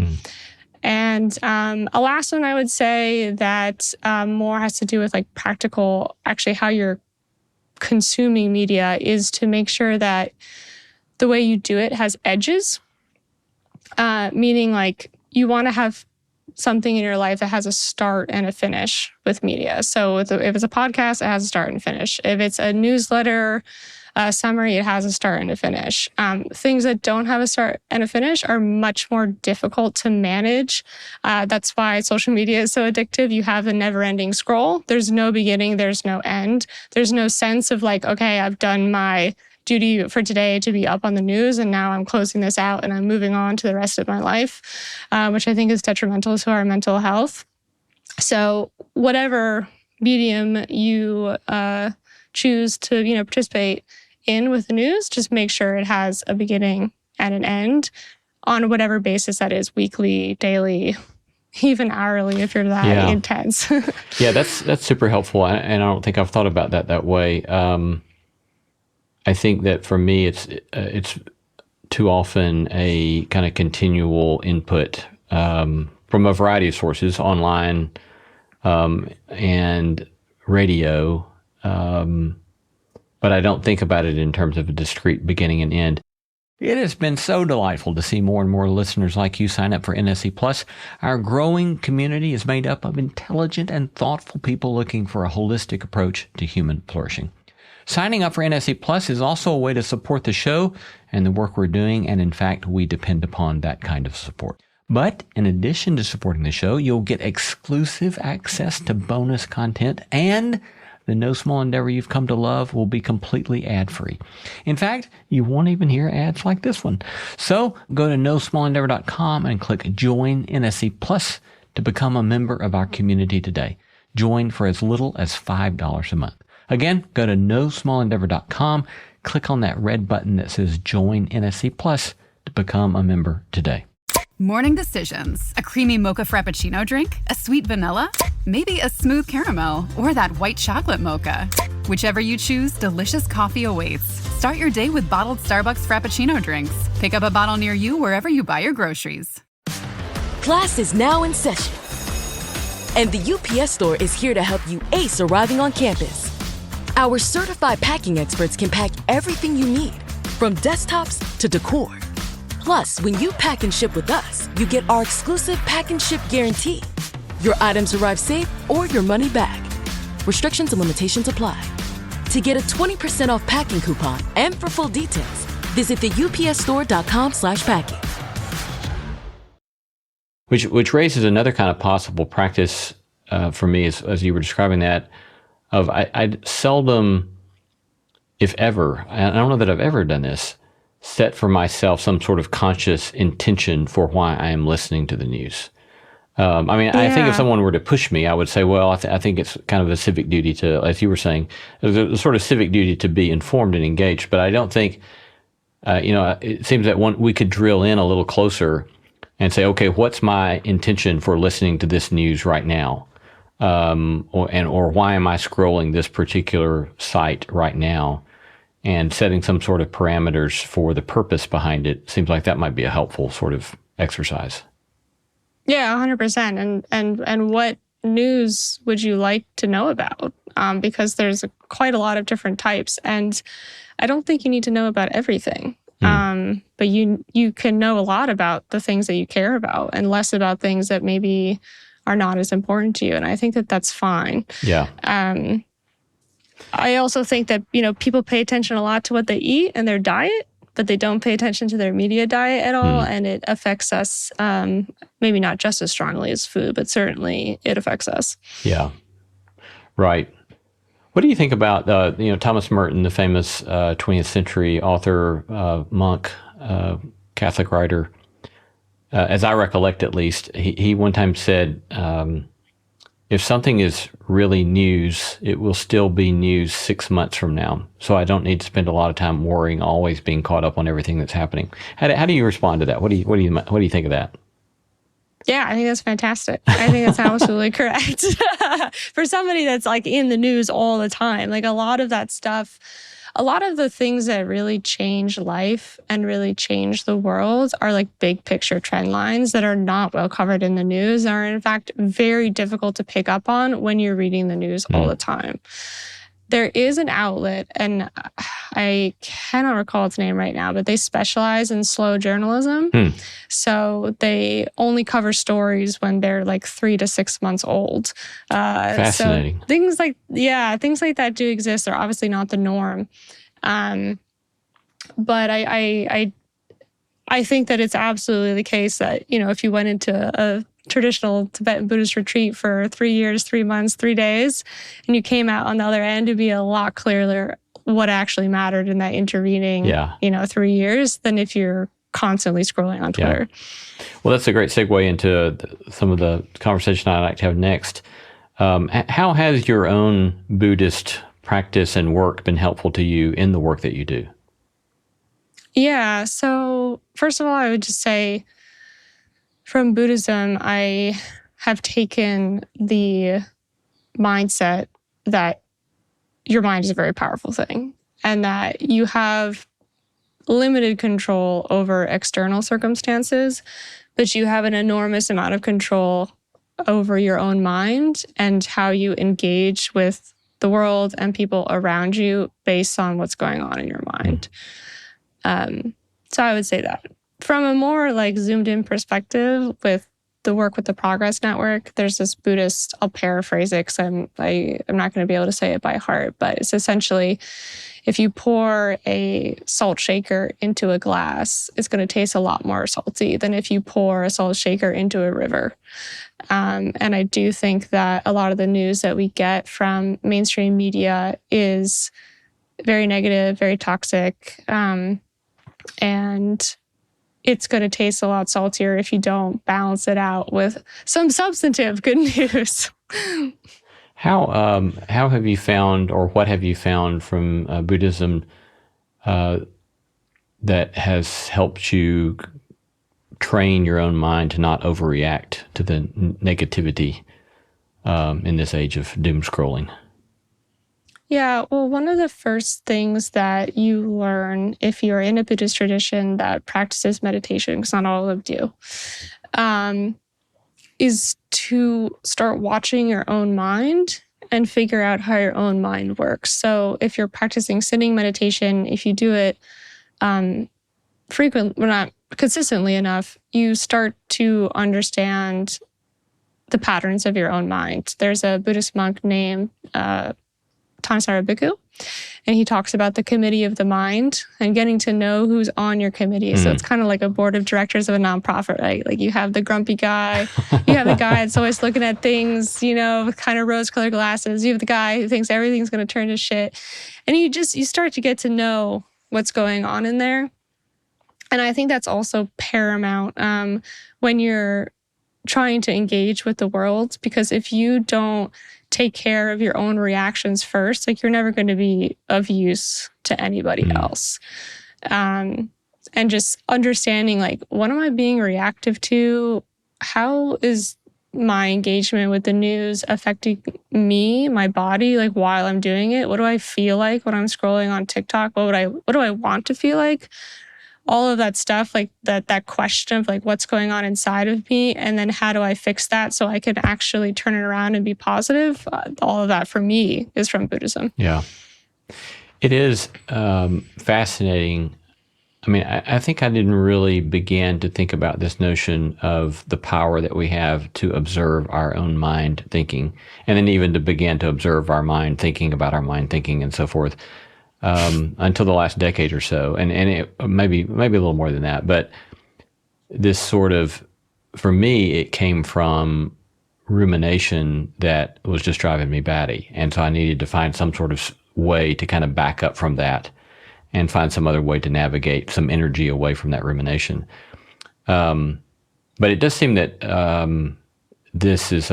[SPEAKER 3] And a last one I would say that more has to do with like practical, actually how you're consuming media, is to make sure that the way you do it has edges, meaning like you want to have something in your life that has a start and a finish with media. So if it's a podcast, it has a start and finish. If it's a newsletter summary, it has a start and a finish. Things that don't have a start and a finish are much more difficult to manage. That's why social media is so addictive. You have a never-ending scroll. There's no beginning. There's no end. There's no sense of like, okay, I've done my duty for today to be up on the news, and now I'm closing this out and I'm moving on to the rest of my life, which I think is detrimental to our mental health. So whatever medium you choose to, participate in with the news, just make sure it has a beginning and an end on whatever basis that is, weekly, daily, even hourly if you're that intense.
[SPEAKER 1] Yeah, that's super helpful, and I don't think I've thought about that way. I think that for me, it's too often a kind of continual input from a variety of sources, online and radio, but I don't think about it in terms of a discrete beginning and end. It has been so delightful to see more and more listeners like you sign up for NSC Plus. Our growing community is made up of intelligent and thoughtful people looking for a holistic approach to human flourishing. Signing up for NSC Plus is also a way to support the show and the work we're doing, and in fact, we depend upon that kind of support. But in addition to supporting the show, you'll get exclusive access to bonus content, and the No Small Endeavor you've come to love will be completely ad-free. In fact, you won't even hear ads like this one. So go to nosmallendeavor.com and click Join NSC Plus to become a member of our community today. Join for as little as $5 a month. Again, go to nosmallendeavor.com, click on that red button that says Join NSC Plus to become a member today.
[SPEAKER 4] Morning decisions. A creamy mocha frappuccino drink? A sweet vanilla? Maybe a smooth caramel or that white chocolate mocha. Whichever you choose, delicious coffee awaits. Start your day with bottled Starbucks Frappuccino drinks. Pick up a bottle near you wherever you buy your groceries.
[SPEAKER 5] Class is now in session, and the UPS Store is here to help you ace arriving on campus. Our certified packing experts can pack everything you need, from desktops to decor. Plus, when you pack and ship with us, you get our exclusive pack and ship guarantee. Your items arrive safe or your money back. Restrictions and limitations apply. To get a 20% off packing coupon and for full details, visit theupsstore.com/packing.
[SPEAKER 1] Which raises another kind of possible practice for me, as you were describing that, of I seldom, if ever, I don't know that I've ever done this, set for myself some sort of conscious intention for why I am listening to the news. I think if someone were to push me, I would say, well, I think it's kind of a civic duty to, as you were saying, a sort of civic duty to be informed and engaged. But I don't think, it seems that we could drill in a little closer and say, okay, what's my intention for listening to this news right now? Or why am I scrolling this particular site right now? And setting some sort of parameters for the purpose behind it seems like that might be a helpful sort of exercise.
[SPEAKER 3] Yeah, 100%. And what news would you like to know about? Because there's quite a lot of different types, and I don't think you need to know about everything. But you can know a lot about the things that you care about, and less about things that maybe are not as important to you. And I think that that's fine.
[SPEAKER 1] Yeah.
[SPEAKER 3] I also think that, people pay attention a lot to what they eat and their diet, but they don't pay attention to their media diet at all. And it affects us, maybe not just as strongly as food, but certainly it affects us. Yeah.
[SPEAKER 1] Right. What do you think about, Thomas Merton, the famous 20th century author, monk, Catholic writer? As I recollect, at least, he one time said, if something is really news, it will still be news 6 months from now. So I don't need to spend a lot of time worrying, always being caught up on everything that's happening. How do you respond to that? What do you think of that?
[SPEAKER 3] Yeah, I think that's fantastic. I think that's absolutely correct. For somebody that's like in the news all the time, like a lot of that stuff, a lot of the things that really change life and really change the world are like big picture trend lines that are not well covered in the news, are in fact very difficult to pick up on when you're reading the news all the time. There is an outlet, and I cannot recall its name right now, but they specialize in slow journalism. So they only cover stories when they're like 3 to 6 months old.
[SPEAKER 1] Fascinating.
[SPEAKER 3] So things like that do exist. They're obviously not the norm. But I think that it's absolutely the case that, if you went into a traditional Tibetan Buddhist retreat for 3 years, 3 months, 3 days, and you came out on the other end, it'd be a lot clearer what actually mattered in that intervening, 3 years than if you're constantly scrolling on Twitter.
[SPEAKER 1] Well, that's a great segue into some of the conversation I'd like to have next. How has your own Buddhist practice and work been helpful to you in the work that you do?
[SPEAKER 3] Yeah. So first of all, I would just say from Buddhism, I have taken the mindset that your mind is a very powerful thing and that you have limited control over external circumstances, but you have an enormous amount of control over your own mind and how you engage with the world and people around you based on what's going on in your mind. So I would say that. From a more like zoomed in perspective with the work with the Progress Network, there's this Buddhist, I'll paraphrase it because I'm not going to be able to say it by heart, but it's essentially if you pour a salt shaker into a glass, it's going to taste a lot more salty than if you pour a salt shaker into a river. And I do think that a lot of the news that we get from mainstream media is very negative, very toxic, and it's going to taste a lot saltier if you don't balance it out with some substantive good news.
[SPEAKER 1] How have you found, or what have you found from Buddhism that has helped you train your own mind to not overreact to the negativity in this age of doom scrolling?
[SPEAKER 3] Yeah, well, one of the first things that you learn if you're in a Buddhist tradition that practices meditation, because not all of them do, is to start watching your own mind and figure out how your own mind works. So if you're practicing sitting meditation, if you do it not consistently enough, you start to understand the patterns of your own mind. There's a Buddhist monk named Tansara Bhikkhu, and he talks about the committee of the mind and getting to know who's on your committee. So it's kind of like a board of directors of a nonprofit, right? Like you have the grumpy guy, you have the guy that's always looking at things, with kind of rose-colored glasses. You have the guy who thinks everything's going to turn to shit. And you start to get to know what's going on in there. And I think that's also paramount when you're trying to engage with the world, because if you don't take care of your own reactions first, like you're never going to be of use to anybody else. And just understanding, like, what am I being reactive to? How is my engagement with the news affecting me, my body, like while I'm doing it? What do I feel like when I'm scrolling on TikTok? What do I want to feel like? All of that stuff, like that question of like what's going on inside of me, and then how do I fix that so I can actually turn it around and be positive? All of that for me is from Buddhism.
[SPEAKER 1] Yeah. It is fascinating. I mean, I think I didn't really begin to think about this notion of the power that we have to observe our own mind thinking, and then even to begin to observe our mind thinking about our mind thinking and so forth. Until the last decade or so, and it, maybe a little more than that. But this sort of, for me, it came from rumination that was just driving me batty, and so I needed to find some sort of way to kind of back up from that, and find some other way to navigate some energy away from that rumination. But it does seem that this is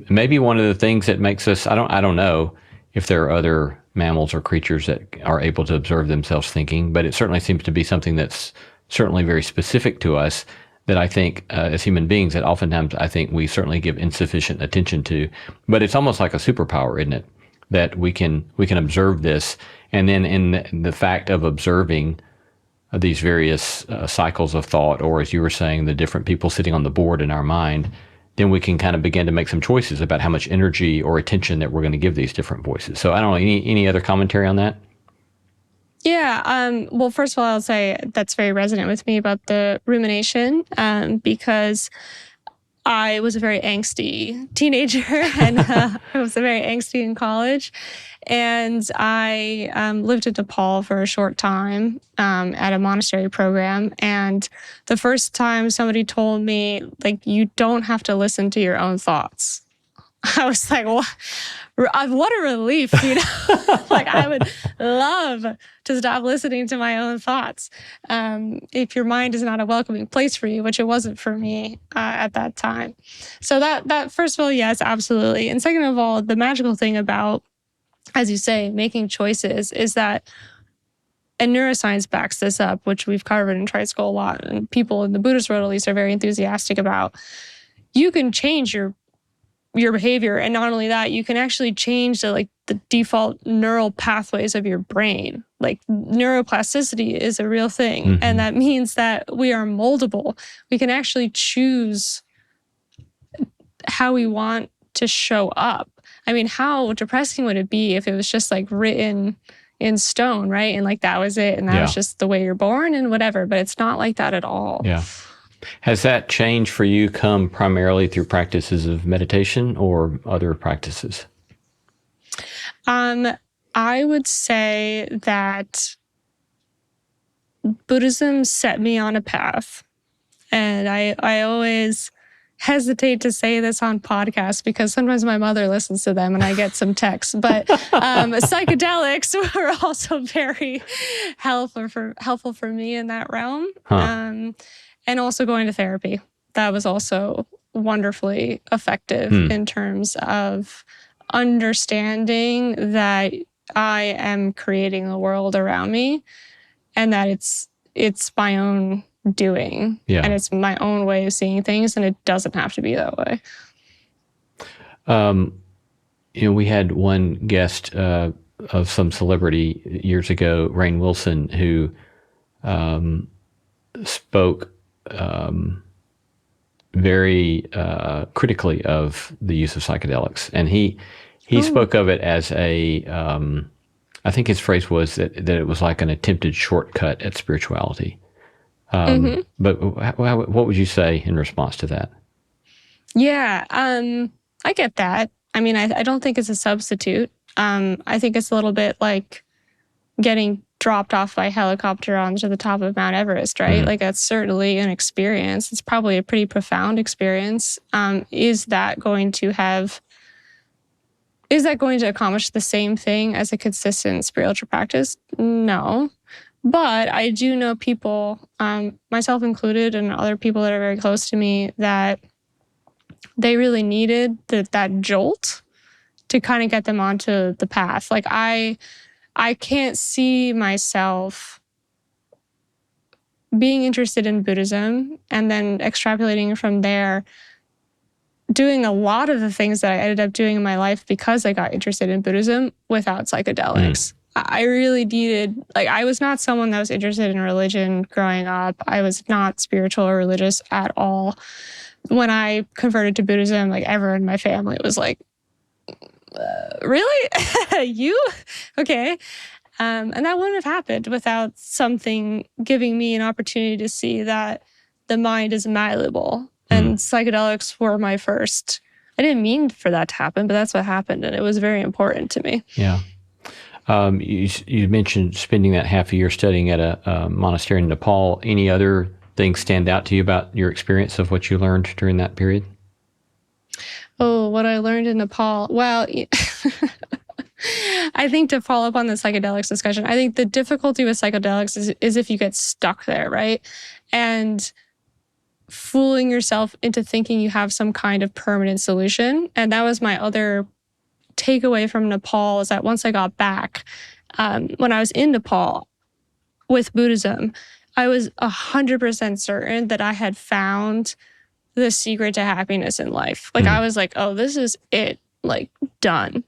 [SPEAKER 1] maybe one of the things that makes us. I don't know if there are other mammals or creatures that are able to observe themselves thinking, but it certainly seems to be something that's certainly very specific to us that I think as human beings that oftentimes I think we certainly give insufficient attention to. But it's almost like a superpower, isn't it? That we can observe this, and then in the fact of observing these various cycles of thought, or as you were saying, the different people sitting on the board in our mind, then we can kind of begin to make some choices about how much energy or attention that we're going to give these different voices. So I don't know, any other commentary on that?
[SPEAKER 3] Yeah. Well, first of all, I'll say that's very resonant with me about the rumination, because I was a very angsty teenager and I was very angsty in college. And I lived in Nepal for a short time at a monastery program. And the first time somebody told me, like, you don't have to listen to your own thoughts. I was like, what a relief, you know? Like, I would love to stop listening to my own thoughts. If your mind is not a welcoming place for you, which it wasn't for me at that time. So that first of all, yes, absolutely. And second of all, the magical thing about, as you say, making choices is that, and neuroscience backs this up, which we've covered in Trade School a lot, and people in the Buddhist world at least are very enthusiastic about, you can change your behavior. And not only that, you can actually change the default neural pathways of your brain. Like, neuroplasticity is a real thing.
[SPEAKER 1] Mm-hmm.
[SPEAKER 3] And that means that we are moldable. We can actually choose how we want to show up. I mean, how depressing would it be if it was just like written in stone, right? And like that was it. And that was just the way you're born and whatever. But it's not like that at all.
[SPEAKER 1] Yeah. Has that change for you come primarily through practices of meditation or other practices?
[SPEAKER 3] I would say that Buddhism set me on a path. And I always hesitate to say this on podcasts because sometimes my mother listens to them and I get some texts. But psychedelics were also very helpful for me in that realm. Huh. And also going to therapy. That was also wonderfully effective in terms of understanding that I am creating the world around me and that it's my own doing. Yeah. And it's my own way of seeing things, and it doesn't have to be that way.
[SPEAKER 1] We had one guest of some celebrity years ago, Rainn Wilson, who spoke very critically of the use of psychedelics. And he spoke of it as I think his phrase was that it was like an attempted shortcut at spirituality. But what would you say in response to that?
[SPEAKER 3] Yeah, I get that. I mean, I don't think it's a substitute. I think it's a little bit like getting dropped off by helicopter onto the top of Mount Everest, right? Like, that's certainly an experience. It's probably a pretty profound experience. Is that going to accomplish the same thing as a consistent spiritual practice? No. But I do know people, myself included, and other people that are very close to me, that they really needed that jolt to kind of get them onto the path. Like, I can't see myself being interested in Buddhism and then extrapolating from there, doing a lot of the things that I ended up doing in my life because I got interested in Buddhism without psychedelics. I really needed, I was not someone that was interested in religion growing up. I was not spiritual or religious at all. When I converted to Buddhism, everyone in my family was like, really? You? Okay. And that wouldn't have happened without something giving me an opportunity to see that the mind is malleable. And psychedelics were my first. I didn't mean for that to happen, but that's what happened. And it was very important to me.
[SPEAKER 1] Yeah. You mentioned spending that half a year studying at a monastery in Nepal. Any other things stand out to you about your experience of what you learned during that period?
[SPEAKER 3] Oh, what I learned in Nepal. Well, I think to follow up on the psychedelics discussion, I think the difficulty with psychedelics is if you get stuck there, right? And fooling yourself into thinking you have some kind of permanent solution. And that was my other takeaway from Nepal, is that once I got back, when I was in Nepal with Buddhism, I was 100% certain that I had found the secret to happiness in life. I was like, oh, this is it, done.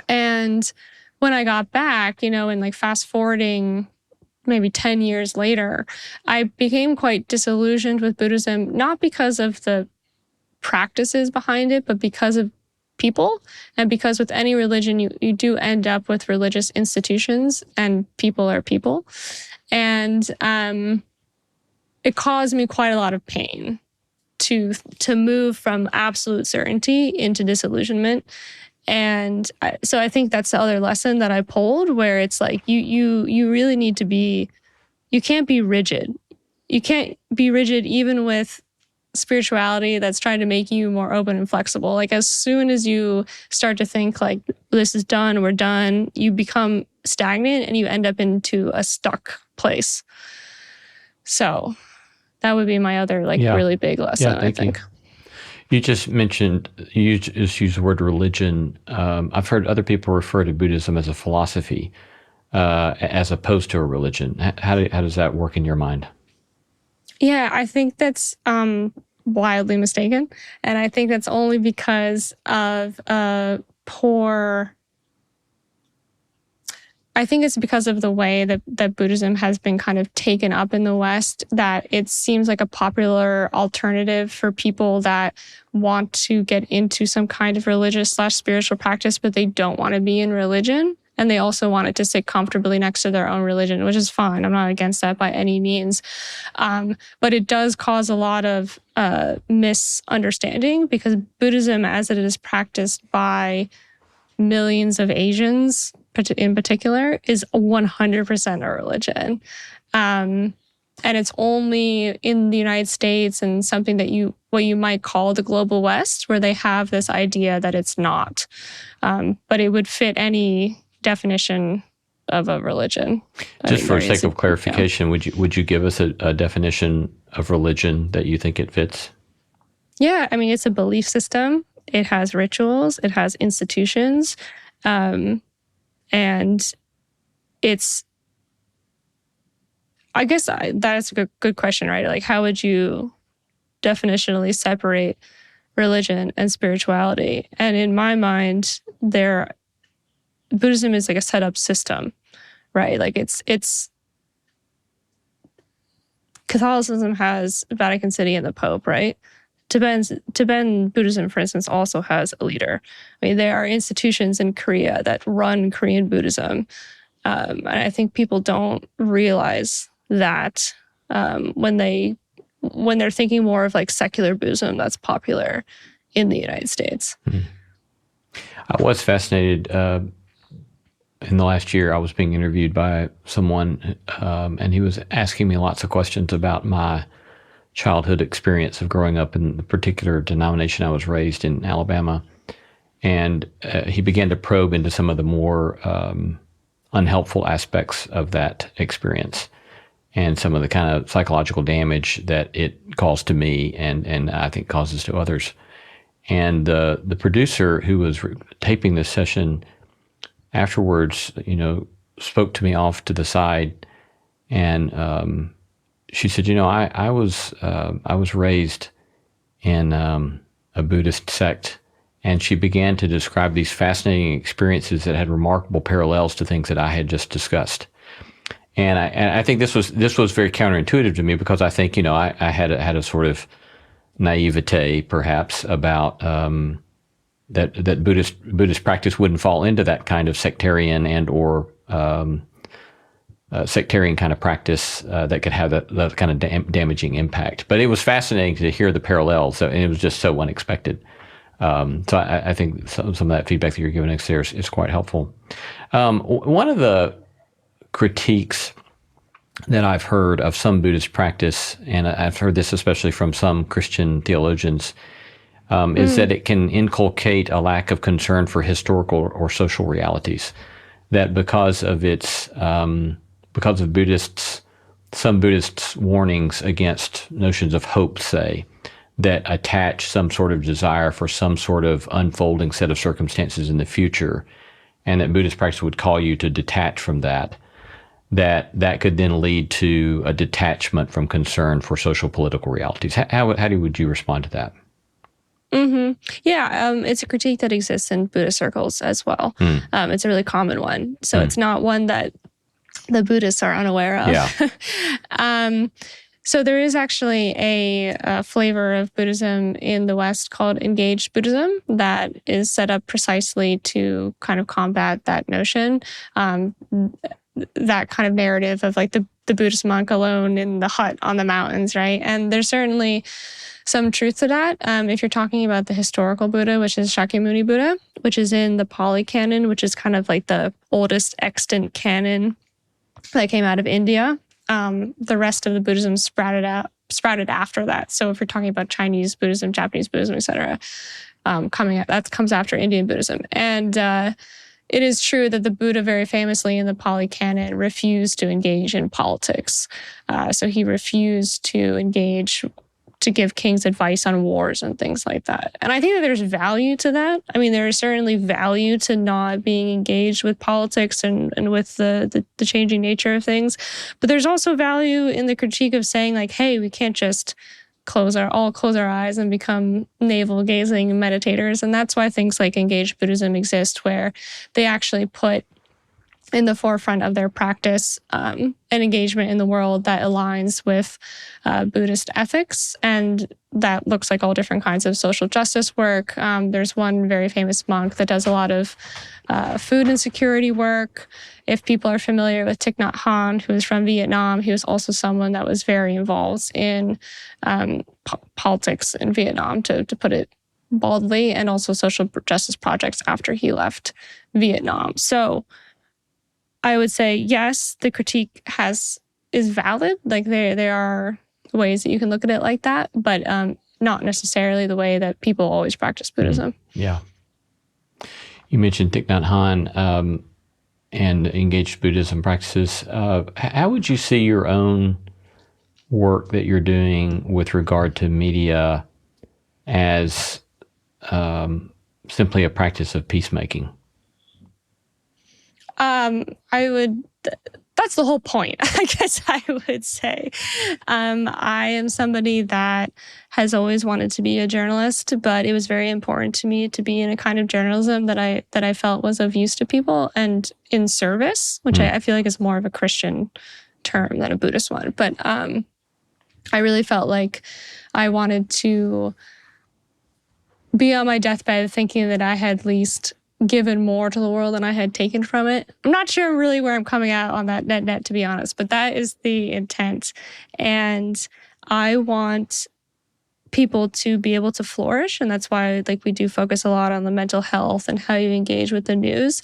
[SPEAKER 3] And when I got back, and fast forwarding maybe 10 years later, I became quite disillusioned with Buddhism, not because of the practices behind it, but because of people. And because with any religion, you do end up with religious institutions, and people are people. And it caused me quite a lot of pain to move from absolute certainty into disillusionment. And so I think that's the other lesson that I pulled, where it's you really need to be, you can't be rigid. You can't be rigid even with spirituality that's trying to make you more open and flexible. Like as soon as you start to think like this is done, we're done, you become stagnant and you end up into a stuck place. So that would be my other really big lesson, I think.
[SPEAKER 1] You just mentioned, you just used the word religion. I've heard other people refer to Buddhism as a philosophy as opposed to a religion. How does that work in your mind?
[SPEAKER 3] Yeah, I think that's wildly mistaken. And I think that's only because of I think it's because of the way that Buddhism has been kind of taken up in the West, that it seems like a popular alternative for people that want to get into some kind of religious/spiritual practice, but they don't want to be in religion. And they also want it to sit comfortably next to their own religion, which is fine. I'm not against that by any means. But it does cause a lot of misunderstanding, because Buddhism, as it is practiced by millions of Asians in particular, is 100% a religion. And it's only in the United States and something that what you might call the global West, where they have this idea that it's not. But it would fit any definition of a religion.
[SPEAKER 1] Just for sake of clarification, would you give us a definition of religion that you think it fits?
[SPEAKER 3] Yeah, I mean, it's a belief system. It has rituals. It has institutions. And it's, I guess that's a good question, right? Like, how would you definitionally separate religion and spirituality? And in my mind, Buddhism is like a set up system, right? Like it's Catholicism has Vatican City and the Pope, right? Tibetan Buddhism, for instance, also has a leader. I mean, there are institutions in Korea that run Korean Buddhism. And I think people don't realize that when they're thinking more of like secular Buddhism that's popular in the United States.
[SPEAKER 1] Mm-hmm. I was fascinated. In the last year, I was being interviewed by someone, and he was asking me lots of questions about my childhood experience of growing up in the particular denomination I was raised in, Alabama. And he began to probe into some of the more unhelpful aspects of that experience and some of the kind of psychological damage that it caused to me and I think causes to others. And the producer who was taping this session afterwards, spoke to me off to the side, and she said, I was raised in a Buddhist sect, and she began to describe these fascinating experiences that had remarkable parallels to things that I had just discussed. And I think this was very counterintuitive to me, because I think I had a sort of naivete perhaps about that Buddhist practice wouldn't fall into that kind of sectarian and or sectarian kind of practice that could have that kind of damaging impact. But it was fascinating to hear the parallels, and it was just so unexpected. So I think some of that feedback that you're giving us there is quite helpful. One of the critiques that I've heard of some Buddhist practice, and I've heard this especially from some Christian theologians, is that it can inculcate a lack of concern for historical or social realities. That because of some Buddhists' warnings against notions of hope, say, that attach some sort of desire for some sort of unfolding set of circumstances in the future, and that Buddhist practice would call you to detach from that could then lead to a detachment from concern for social political realities. How would you respond to that?
[SPEAKER 3] Mm-hmm. Yeah, it's a critique that exists in Buddhist circles as well. It's a really common one. So it's not one that the Buddhists are unaware of.
[SPEAKER 1] Yeah.
[SPEAKER 3] So there is actually a flavor of Buddhism in the West called engaged Buddhism that is set up precisely to kind of combat that notion, that kind of narrative of like the Buddhist monk alone in the hut on the mountains, right? And there's certainly some truth to that. If you're talking about the historical Buddha, which is Shakyamuni Buddha, which is in the Pali Canon, which is kind of like the oldest extant canon that came out of India. The rest of the Buddhism sprouted sprouted after that. So if you're talking about Chinese Buddhism, Japanese Buddhism, etc., that comes after Indian Buddhism. And it is true that the Buddha very famously in the Pali Canon refused to engage in politics. So he refused to give kings advice on wars and things like that. And I think that there's value to that. I mean, there is certainly value to not being engaged with politics and with the changing nature of things. But there's also value in the critique of saying like, hey, we can't just close our eyes and become navel-gazing meditators. And that's why things like engaged Buddhism exist, where they actually put in the forefront of their practice an engagement in the world that aligns with Buddhist ethics. And that looks like all different kinds of social justice work. There's one very famous monk that does a lot of food insecurity work. If people are familiar with Thich Nhat Hanh, who is from Vietnam, he was also someone that was very involved in politics in Vietnam, to put it baldly, and also social justice projects after he left Vietnam. So I would say, yes, the critique is valid. Like there are ways that you can look at it like that, but not necessarily the way that people always practice Buddhism.
[SPEAKER 1] Yeah. You mentioned Thich Nhat Hanh and engaged Buddhism practices. How would you see your own work that you're doing with regard to media as simply a practice of peacemaking? That's the whole point, I guess I would say. I am somebody that has always wanted to be a journalist, but it was very important to me to be in a kind of journalism that I felt was of use to people and in service, which I feel like is more of a Christian term than a Buddhist one. But I really felt like I wanted to be on my deathbed thinking that I had at least given more to the world than I had taken from it. I'm not sure really where I'm coming out on that net, to be honest, but that is the intent. And I want people to be able to flourish. And that's why we do focus a lot on the mental health and how you engage with the news.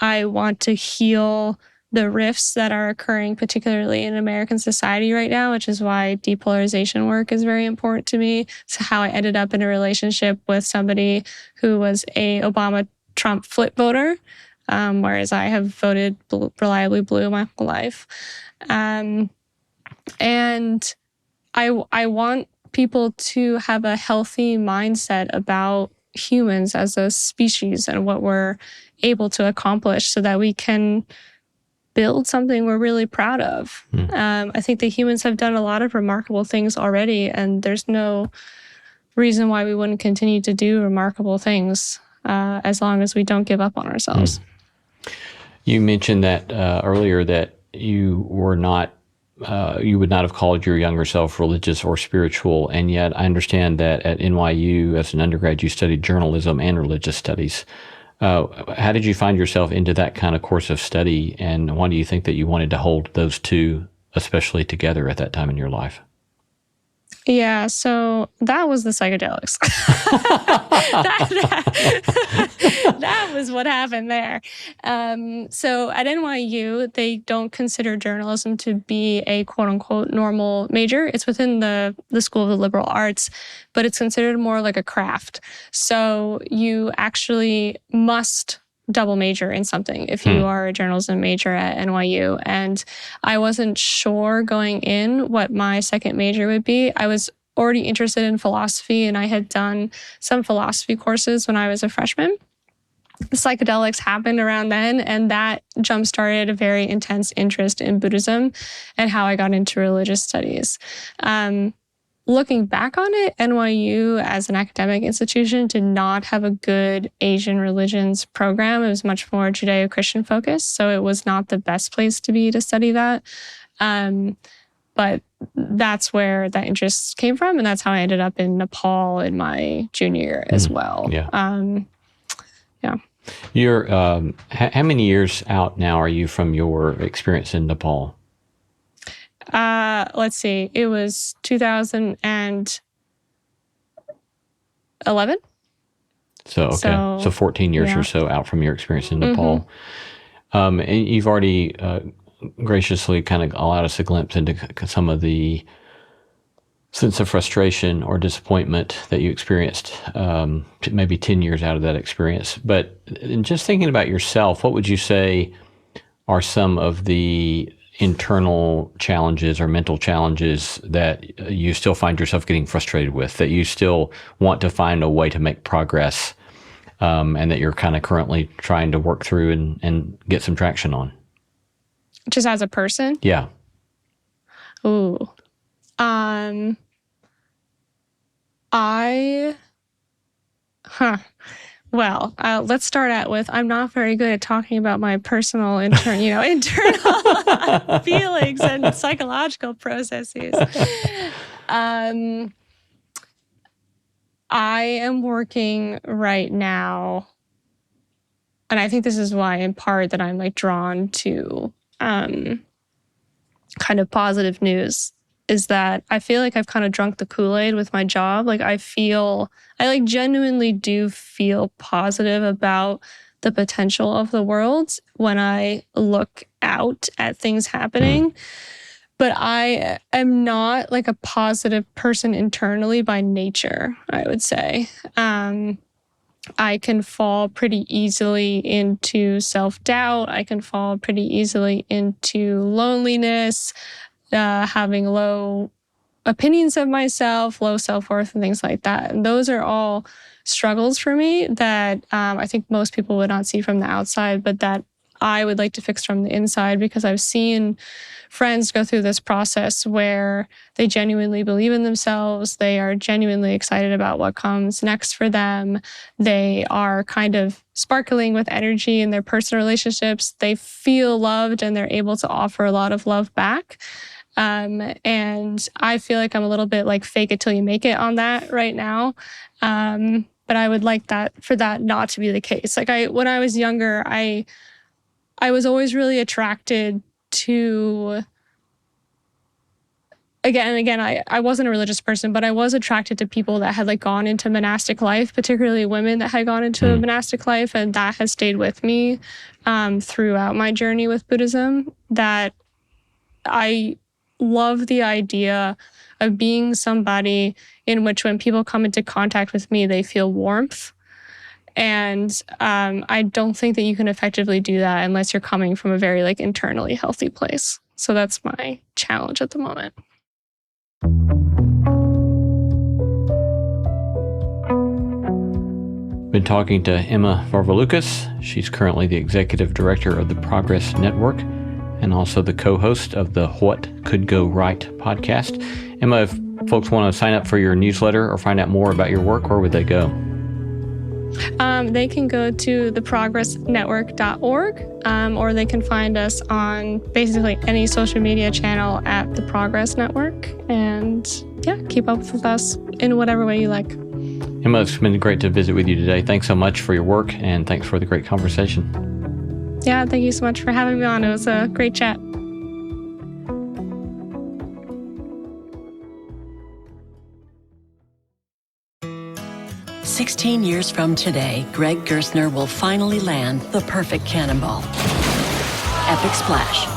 [SPEAKER 1] I want to heal the rifts that are occurring, particularly in American society right now, which is why depolarization work is very important to me. It's how I ended up in a relationship with somebody who was a Obama-Trump flip voter, whereas I have voted reliably blue my whole life. And I want people to have a healthy mindset about humans as a species and what we're able to accomplish so that we can build something we're really proud of. I think that humans have done a lot of remarkable things already, and there's no reason why we wouldn't continue to do remarkable things as long as we don't give up on ourselves. You mentioned that earlier that you were not, you would not have called your younger self religious or spiritual, and yet I understand that at NYU as an undergrad you studied journalism and religious studies. How did you find yourself into that kind of course of study, and why do you think that you wanted to hold those two especially together at that time in your life?
[SPEAKER 3] Yeah, so that was the psychedelics. that was what happened there. So at NYU, they don't consider journalism to be a quote-unquote normal major. It's within the School of the Liberal Arts, but it's considered more like a craft. So you actually must double major in something if you are a journalism major at NYU. And I wasn't sure going in what my second major would be. I was already interested in philosophy, and I had done some philosophy courses when I was a freshman. The psychedelics happened around then, and that jump-started a very intense interest in Buddhism and how I got into religious studies. Looking back on it, NYU as an academic institution did not have a good Asian religions program. It was much more Judeo-Christian focused, so it was not the best place to be to study that. But that's where that interest came from, and that's how I ended up in Nepal in my junior year as well.
[SPEAKER 1] Yeah. You're how many years out now are you from your experience in Nepal?
[SPEAKER 3] Let's see. It was 2011.
[SPEAKER 1] So 14 years or so out from your experience in Nepal. And you've already graciously kind of allowed us a glimpse into some of the sense of frustration or disappointment that you experienced, maybe 10 years out of that experience. But in just thinking about yourself, what would you say are some of the internal challenges or mental challenges that you still find yourself getting frustrated with, that you still want to find a way to make progress, and that you're kind of currently trying to work through and get some traction on?
[SPEAKER 3] Just as a person?
[SPEAKER 1] Yeah.
[SPEAKER 3] Ooh. Well, let's start out with, I'm not very good at talking about my personal internal feelings and psychological processes. I am working right now, and I think this is why, in part, that I'm like drawn to kind of positive news, is that I feel like I've kind of drunk the Kool-Aid with my job. Like I like genuinely do feel positive about the potential of the world when I look out at things happening. But I am not like a positive person internally by nature, I would say. I can fall pretty easily into self-doubt. I can fall pretty easily into loneliness, having low opinions of myself, low self-worth, and things like that. And those are all struggles for me that I think most people would not see from the outside, but that I would like to fix from the inside, because I've seen friends go through this process where they genuinely believe in themselves. They are genuinely excited about what comes next for them. They are kind of sparkling with energy in their personal relationships. They feel loved and they're able to offer a lot of love back. And I feel like I'm a little bit like fake it till you make it on that right now. But I would like that for that not to be the case. Like when I was younger, I was always really attracted to, I wasn't a religious person, but I was attracted to people that had like gone into monastic life, particularly women that had gone into a monastic life. And that has stayed with me throughout my journey with Buddhism, that I love the idea of being somebody in which when people come into contact with me, they feel warmth. And I don't think that you can effectively do that unless you're coming from a very like internally healthy place. So that's my challenge at the moment.
[SPEAKER 1] Been talking to Emma Varvaloucas. She's currently the executive director of the Progress Network and also the co-host of the What Could Go Right podcast. Emma, if folks want to sign up for your newsletter or find out more about your work, where would they go?
[SPEAKER 3] They can go to theprogressnetwork.org, or they can find us on basically any social media channel at The Progress Network. And yeah, keep up with us in whatever way you like.
[SPEAKER 1] Emma, it's been great to visit with you today. Thanks so much for your work, and thanks for the great conversation.
[SPEAKER 3] Yeah, thank you so much for having me on. It was a great chat.
[SPEAKER 6] "16 years from today, Greg Gerstner will finally land the perfect cannonball. Epic splash.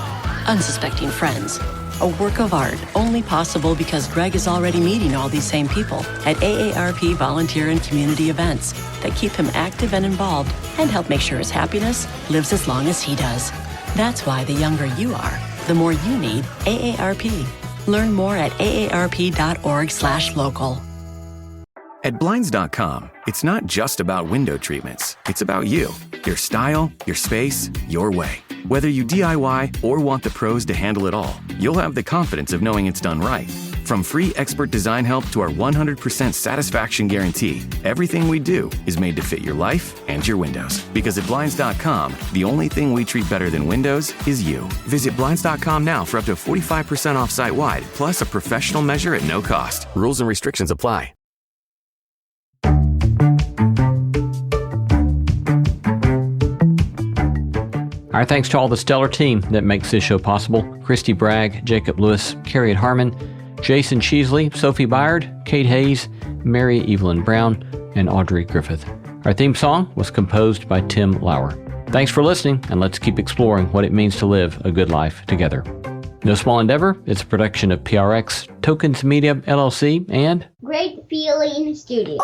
[SPEAKER 6] Unsuspecting friends. A work of art only possible because Greg is already meeting all these same people at AARP volunteer and community events that keep him active and involved and help make sure his happiness lives as long as he does. That's why the younger you are, the more you need AARP. Learn more at aarp.org/local.
[SPEAKER 7] At Blinds.com, it's not just about window treatments. It's about you, your style, your space, your way. Whether you DIY or want the pros to handle it all, you'll have the confidence of knowing it's done right. From free expert design help to our 100% satisfaction guarantee, everything we do is made to fit your life and your windows. Because at Blinds.com, the only thing we treat better than windows is you. Visit Blinds.com now for up to 45% off site-wide, plus a professional measure at no cost. Rules and restrictions apply.
[SPEAKER 1] Our thanks to all the stellar team that makes this show possible. Christy Bragg, Jacob Lewis, Carrie Harmon, Jason Cheesley, Sophie Byard, Kate Hayes, Mary Evelyn Brown, and Audrey Griffith. Our theme song was composed by Tim Lauer. Thanks for listening, and let's keep exploring what it means to live a good life together. No Small Endeavor is a production of PRX, Tokens Media, LLC, and
[SPEAKER 8] Great Feeling Studios.